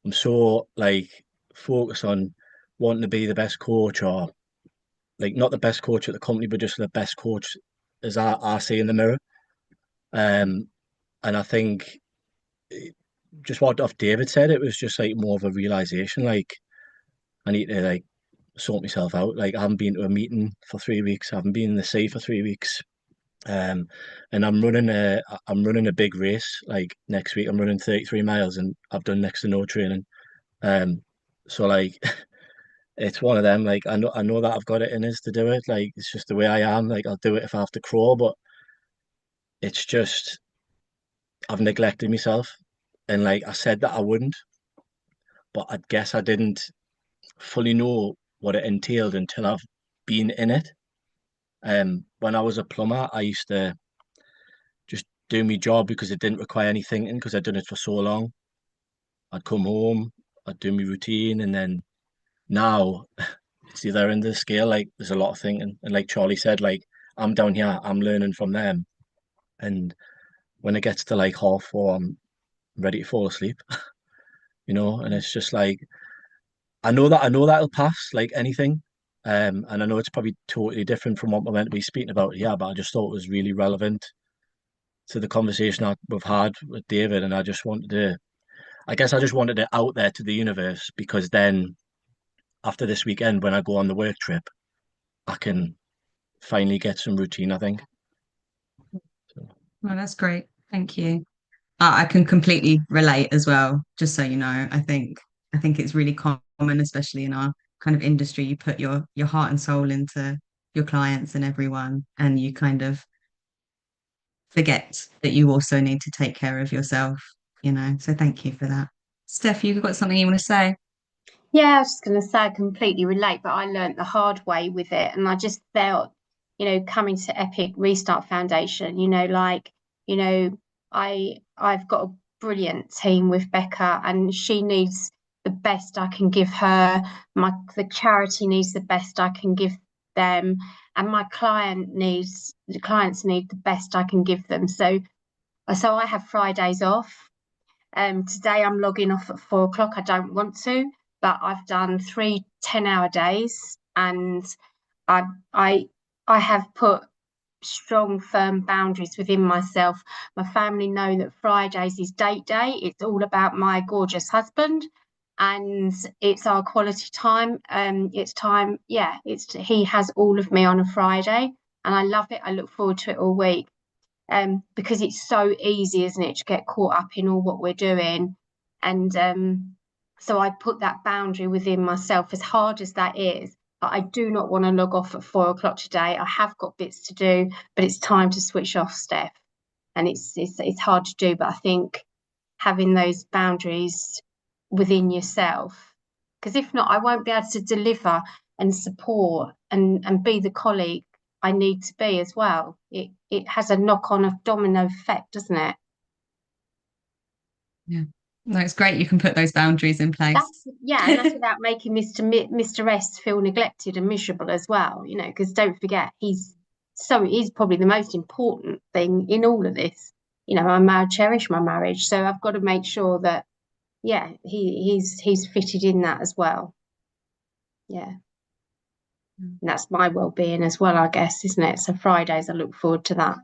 I'm so like focused on wanting to be the best coach, or like not the best coach at the company, but just the best coach as I see in the mirror. Um, and I think just what off David said, it was just like more of a realization. Like I need to like sort myself out. Like I haven't been to a meeting for 3 weeks. I haven't been in the sea for 3 weeks. And I'm running a big race. Like next week, I'm running 33 miles, and I've done next to no training. Um, so like it's one of them. Like I know that I've got it in us to do it. Like it's just the way I am. Like I'll do it if I have to crawl, but it's just I've neglected myself. And like I said that I wouldn't, but I guess I didn't fully know what it entailed until I've been in it. When I was a plumber, I used to just do my job because it didn't require any thinking because I'd done it for so long. I'd come home, I'd do my routine, and then now it's the other end of the scale. Like there's a lot of thinking, and like Charlie said, like I'm down here, I'm learning from them, and when it gets to like 4:30, I'm ready to fall asleep. And it's just like I know that it'll pass like anything. And I know it's probably totally different from what we're meant to be speaking about here, but I just thought it was really relevant to the conversation we've had with David, and I guess I just wanted it out there to the universe because then after this weekend, when I go on the work trip, I can finally get some routine, I think. Well, that's great. Thank you. I can completely relate as well, just so you know. I think it's really common, especially in our kind of industry. You put your heart and soul into your clients and everyone, and you kind of forget that you also need to take care of yourself, you know. So thank you for that. Steph, you've got something you want to say? Yeah, I was just going to say I completely relate, but I learnt the hard way with it. And I just felt, coming to Epic Restart Foundation, I've got a brilliant team with Becca, and she needs the best I can give her. The charity needs the best I can give them, and the clients need the best I can give them. So I have Fridays off. Today I'm logging off at 4 o'clock. I don't want to, but I've done 3 10-hour days, and I I I have put strong, firm boundaries within myself. My family know that Fridays is date day. It's all about my gorgeous husband, and it's our quality time. It's time, yeah. He has all of me on a Friday, and I love it. I look forward to it all week. Because it's so easy, isn't it, to get caught up in all what we're doing. And so I put that boundary within myself, as hard as that is. But I do not want to log off at 4 o'clock today. I have got bits to do, but it's time to switch off, Steph. And it's hard to do, but I think having those boundaries within yourself, because if not, I won't be able to deliver and support and be the colleague I need to be as well. It has a knock-on of domino effect, doesn't it? Yeah. No, it's great you can put those boundaries in place. And that's without making Mr. S feel neglected and miserable as well, because don't forget, he's probably the most important thing in all of this. I cherish my marriage, so I've got to make sure that, yeah, he's fitted in that as well. Yeah. And that's my well-being as well, I guess, isn't it? So Fridays, I look forward to that.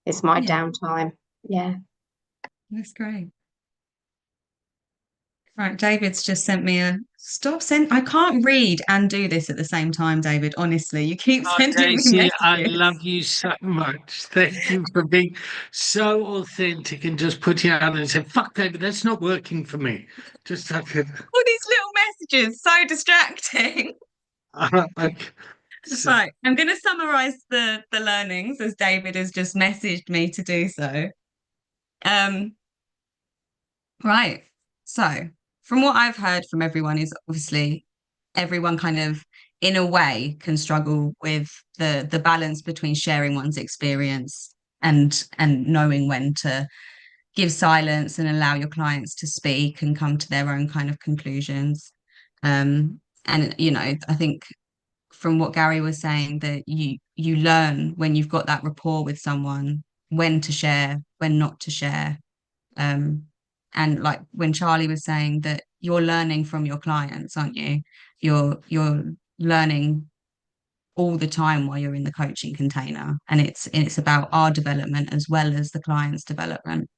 It's my downtime. Yeah. That's great. Right, David's just sent me a I can't read and do this at the same time, David. Honestly, you keep sending me Daisy, messages. I love you so much. Thank you for being so authentic and just putting out and saying, "Fuck, David, that's not working for me." Just like all these little messages, so distracting. like, Right, I'm going to summarize the learnings as David has just messaged me to do so. Right. So, from what I've heard from everyone is obviously everyone kind of in a way can struggle with the balance between sharing one's experience and knowing when to give silence and allow your clients to speak and come to their own kind of conclusions. And I think from what Gary was saying, that you learn when you've got that rapport with someone when to share, when not to share. And like when Charlie was saying that you're learning from your clients, aren't you? You're learning all the time while you're in the coaching container, and it's about our development as well as the client's development.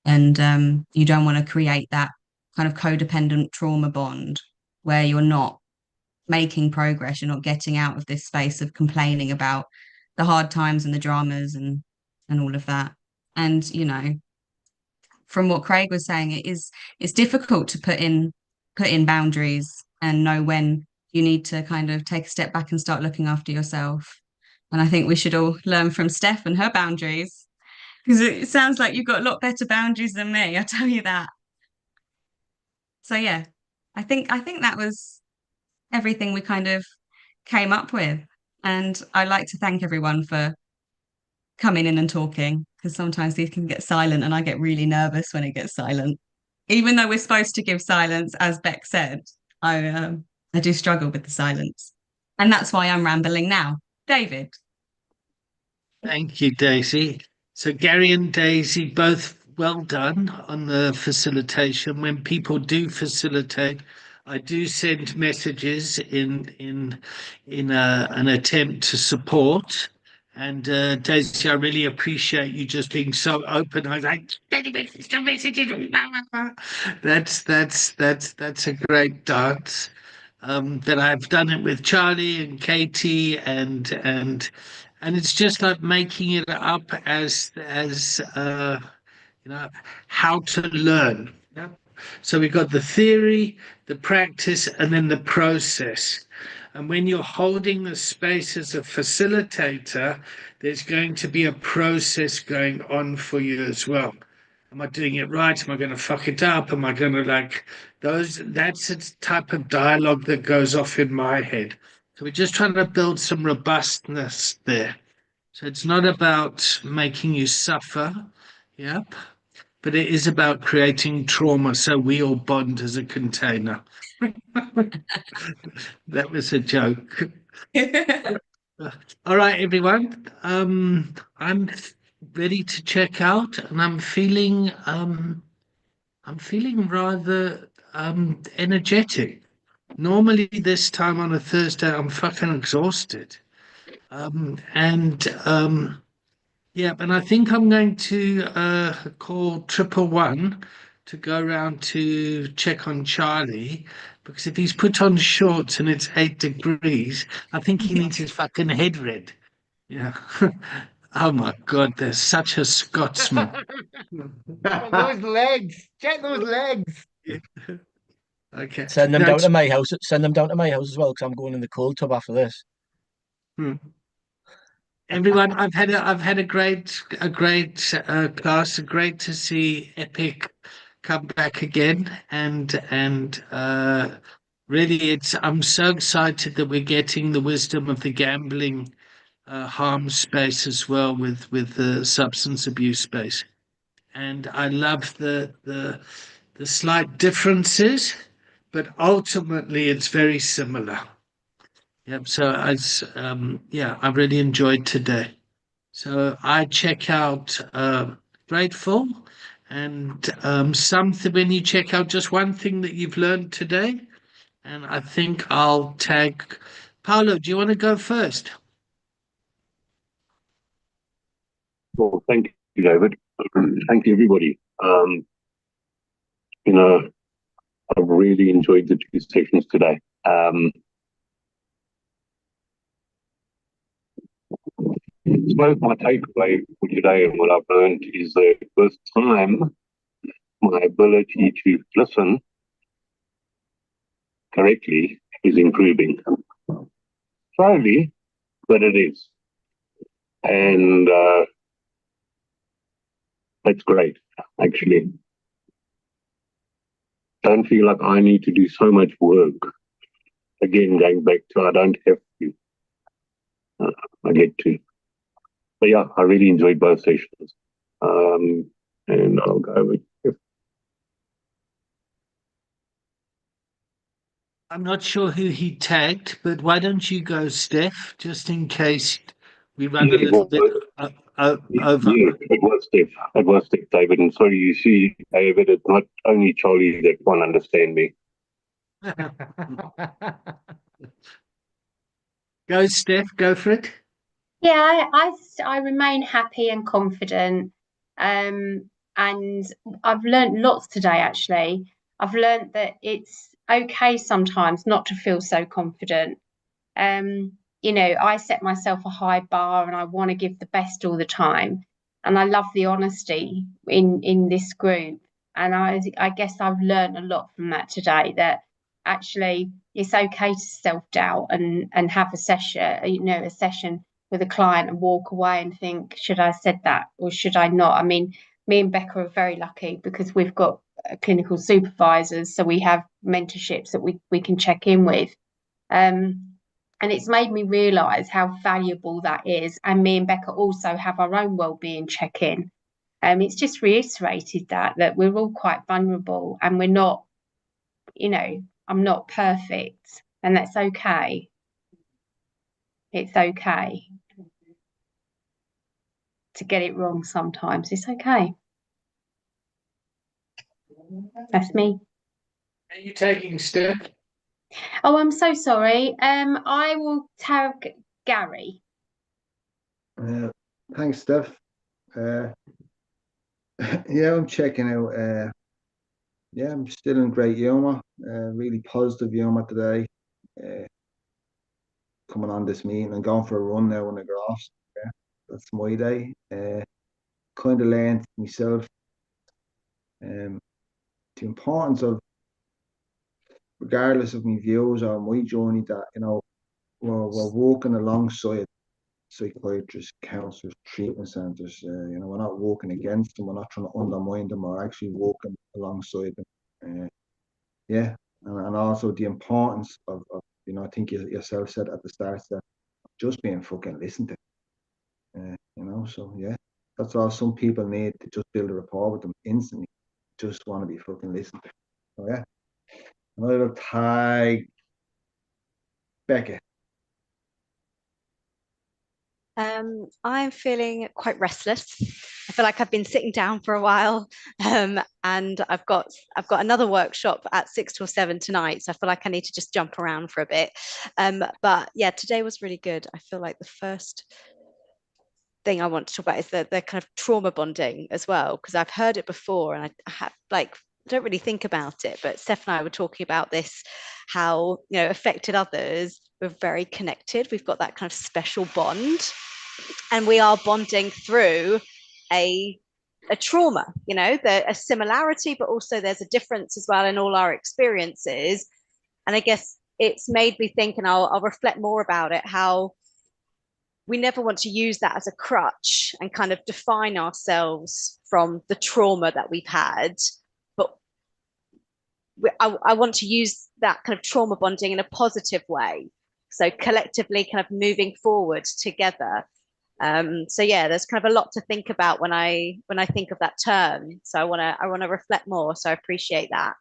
And you don't want to create that kind of codependent trauma bond where you're not making progress, you're not getting out of this space of complaining about the hard times and the dramas and all of that. And from what Craig was saying, it's difficult to put in boundaries and know when you need to kind of take a step back and start looking after yourself. And I think we should all learn from Steph and her boundaries, because it sounds like you've got a lot better boundaries than me, I tell you that. So yeah, I think that was everything we kind of came up with. And I'd like to thank everyone for coming in and talking, because sometimes these can get silent and I get really nervous when it gets silent. Even though we're supposed to give silence, as Beck said, I do struggle with the silence. And that's why I'm rambling now. David. Thank you, Daisy. So Gary and Daisy, both well done on the facilitation. When people do facilitate, I do send messages in an attempt to support. And Daisy, I really appreciate you just being so open. I was like, messages. That's a great dance. But I've done it with Charlie and Katie, and it's just like making it up as you know, how to learn. Yeah. So we've got the theory, the practice, and then the process. And when you're holding the space as a facilitator, there's going to be a process going on for you as well. Am I doing it right? Am I going to fuck it up? Am I going to that's a type of dialogue that goes off in my head. So we're just trying to build some robustness there. So it's not about making you suffer. Yep. But it is about creating trauma so we all bond as a container. That was a joke. All right, everyone. I'm ready to check out, and I'm feeling rather energetic. Normally, this time on a Thursday, I'm fucking exhausted. Yeah, and I think I'm going to call 111 to go around to check on Charlie, because if he's put on shorts and it's 8 degrees, I think he needs his fucking head read. Yeah. Oh my God, there's such a Scotsman. Those legs. Check those legs. Okay. Send them down to my house. Send them down to my house as well, because I'm going in the cold tub after this. Everyone, I've had a great class. Great to see Epic come back again, and really, I'm so excited that we're getting the wisdom of the gambling harm space as well with the substance abuse space, and I love the slight differences, but ultimately it's very similar. Yep. So I really enjoyed today. So I check out Grateful, and something when you check out just one thing that you've learned today, and I think I'll tag Paolo. Do you want to go first? Well, thank you, David. Thank you, everybody. I've really enjoyed the 2 sessions today. Suppose my takeaway for today and what I've learned is that with time, my ability to listen correctly is improving. Slowly, but it is. And that's great, actually. Don't feel like I need to do so much work. Again, going back to I don't have to. I get to. But yeah, I really enjoyed both sessions. And I'll go with you. I'm not sure who he tagged, but why don't you go, Steph, just in case we run a little bit over. Yeah, it was Steph. It was Steph, David. And sorry, you see, David, it's not only Charlie that won't understand me. Go, Steph, go for it. Yeah, I remain happy and confident. And I've learned lots today, actually. I've learned that it's okay sometimes not to feel so confident. I set myself a high bar and I want to give the best all the time. And I love the honesty in this group. And I guess I've learned a lot from that today, that actually it's okay to self-doubt and have a session with a client and walk away and think, should I have said that or should I not? I mean, me and Becca are very lucky because we've got clinical supervisors, so we have mentorships that we can check in with. And it's made me realise how valuable that is. And me and Becca also have our own wellbeing check-in. It's just reiterated that we're all quite vulnerable and we're not, I'm not perfect, and that's okay. It's okay to get it wrong sometimes. It's okay. That's me. Are you taking Steph? Oh, I'm so sorry. I will tag Gary. Thanks, Steph. Yeah, I'm checking out. Yeah, I'm still in great humour. Really positive humour today. coming on this meeting and going for a run now on the grass. Yeah, that's my day. Kind of learned myself the importance of, regardless of my views or my journey, that we're walking alongside psychiatrists, counsellors, treatment centres. We're not walking against them. We're not trying to undermine them. We're actually walking alongside them. Yeah, and also the importance of I think you yourself said at the start that just being fucking listened to. So yeah, that's all some people need, to just build a rapport with them instantly. Just want to be fucking listened to. So yeah, another tag, Becca. I'm feeling quite restless. I feel like I've been sitting down for a while, and I've got another workshop at 6 till 7 tonight. So I feel like I need to just jump around for a bit. But yeah, today was really good. I feel like the first thing I want to talk about is the kind of trauma bonding as well, because I've heard it before and I have don't really think about it. But Steph and I were talking about this, how affected others, we're very connected. We've got that kind of special bond, and we are bonding through a trauma, a similarity, but also there's a difference as well in all our experiences. And I guess it's made me think, and I'll reflect more about it, how we never want to use that as a crutch and kind of define ourselves from the trauma that we've had. But I want to use that kind of trauma bonding in a positive way. So collectively kind of moving forward together. So yeah, there's kind of a lot to think about when I think of that term. So I want to reflect more. So I appreciate that.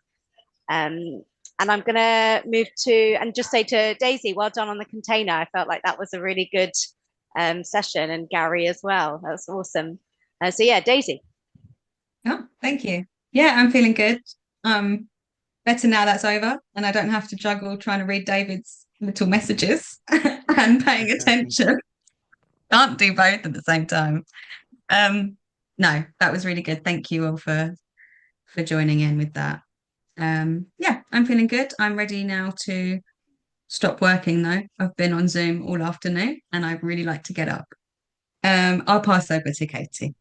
And I'm going to move to and just say to Daisy, well done on the container. I felt like that was a really good session, and Gary as well. That was awesome. So yeah, Daisy. Oh, thank you. Yeah, I'm feeling good. Better now that's over, and I don't have to juggle trying to read David's little messages and paying attention. Can't do both at the same time. No, that was really good. Thank you all for joining in with that. Yeah, I'm feeling good. I'm ready now to stop working though. I've been on Zoom all afternoon and I'd really like to get up. I'll pass over to Katie.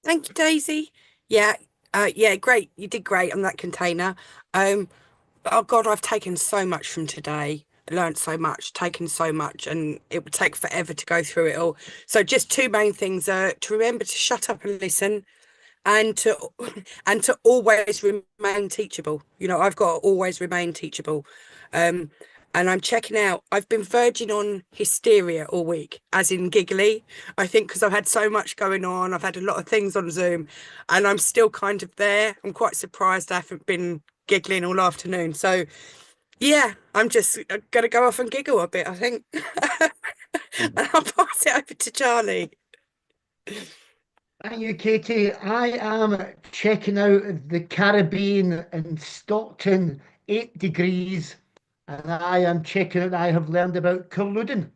Thank you, Daisy. Yeah, great. You did great on that container. Oh God, I've taken so much from today. Learned so much, taken so much, and it would take forever to go through it all. So just two main things: to remember to shut up and listen, and to always remain teachable. I've got to always remain teachable. And I'm checking out. I've been verging on hysteria all week, as in giggly. I think because I've had so much going on. I've had a lot of things on Zoom, and I'm still kind of there. I'm quite surprised I haven't been giggling all afternoon. So yeah, I'm just going to go off and giggle a bit, I think. And I'll pass it over to Charlie. Thank you, Katie. I am checking out the Caribbean in Stockton, 8 degrees, and I am checking out. I have learned about colluding.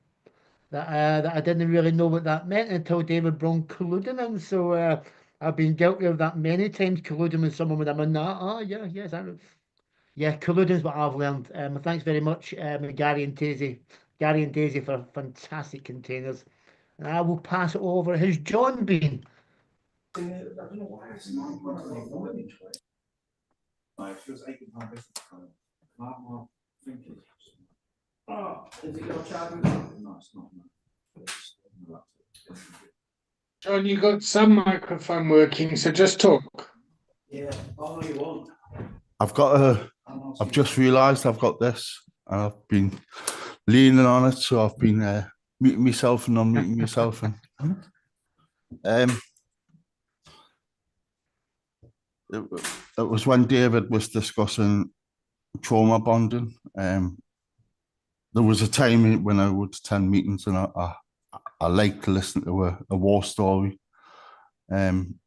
That I didn't really know what that meant until David brought colluding in. So I've been guilty of that many times, colluding with someone when I'm in that. Oh yeah, yes, colluding is what I've learned. Thanks very much, Gary and Daisy for fantastic containers. And I will pass it over. How's John been? I don't know why it's not working. Oh, is it your charging? No, it's not. John, you got some microphone working, so just talk. Yeah, all you want. I've just realised I've got this, and I've been leaning on it, so I've been muting myself and unmuting myself. And it was when David was discussing trauma bonding. There was a time when I would attend meetings and I like to listen to a war story. And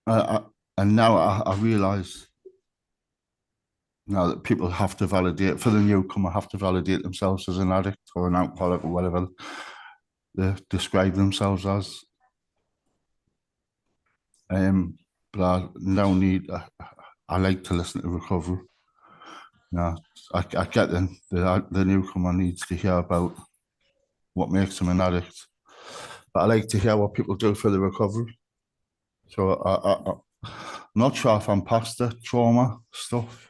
now I realise now that people have to validate, for the newcomer, have to validate themselves as an addict or an alcoholic or whatever they describe themselves as. But I now I like to listen to recovery. No, I get the newcomer needs to hear about what makes them an addict, but I like to hear what people do for the recovery. So I'm not sure if I'm past the trauma stuff,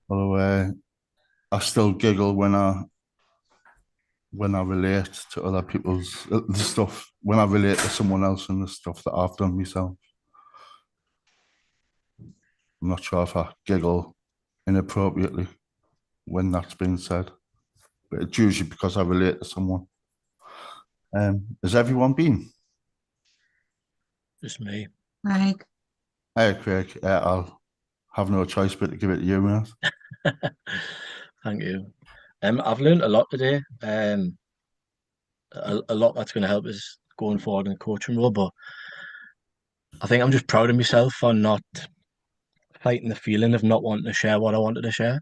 although I still giggle when I relate to other people's the stuff, when I relate to someone else and the stuff that I've done myself. I'm not sure if I giggle inappropriately when that's being said, but it's usually because I relate to someone. Has everyone been? Just me. Right. Hey, Craig, I'll have no choice but to give it to you, mate. Thank you. I've learned a lot today. A lot that's going to help us going forward in the coaching role, but I think I'm just proud of myself for not fighting the feeling of not wanting to share what I wanted to share.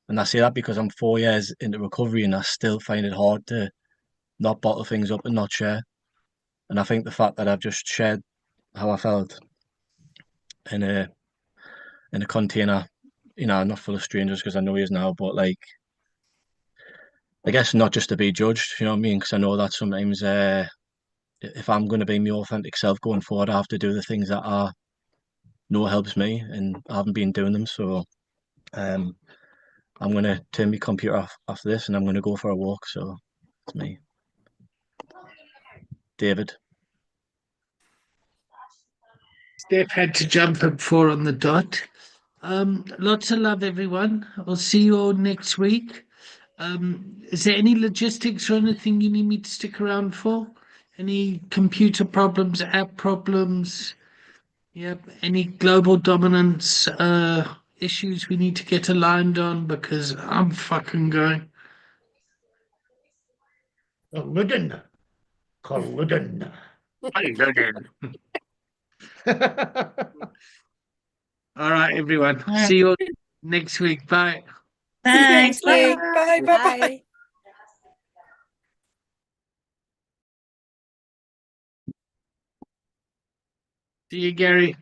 And I say that because I'm 4 years into recovery and I still find it hard to not bottle things up and not share. And I think the fact that I've just shared how I felt in a container, not full of strangers because I know he is now, but like, I guess not just to be judged, you know what I mean? Because I know that sometimes if I'm going to be my authentic self going forward, I have to do the things that I know helps me, and I haven't been doing them. So I'm going to turn my computer off after this, and I'm going to go for a walk. So it's me, David. Steph had to jump at 4 on the dot. Lots of love, everyone. I'll see you all next week. Is there any logistics or anything you need me to stick around for? Any computer problems, app problems? Yep. Any global dominance issues we need to get aligned on? Because I'm fucking going. Colluding. Colluding. Colluding. All right, everyone. See you all next week. Bye. Thanks. See you next week. Bye, bye, bye. Bye. See you, Gary.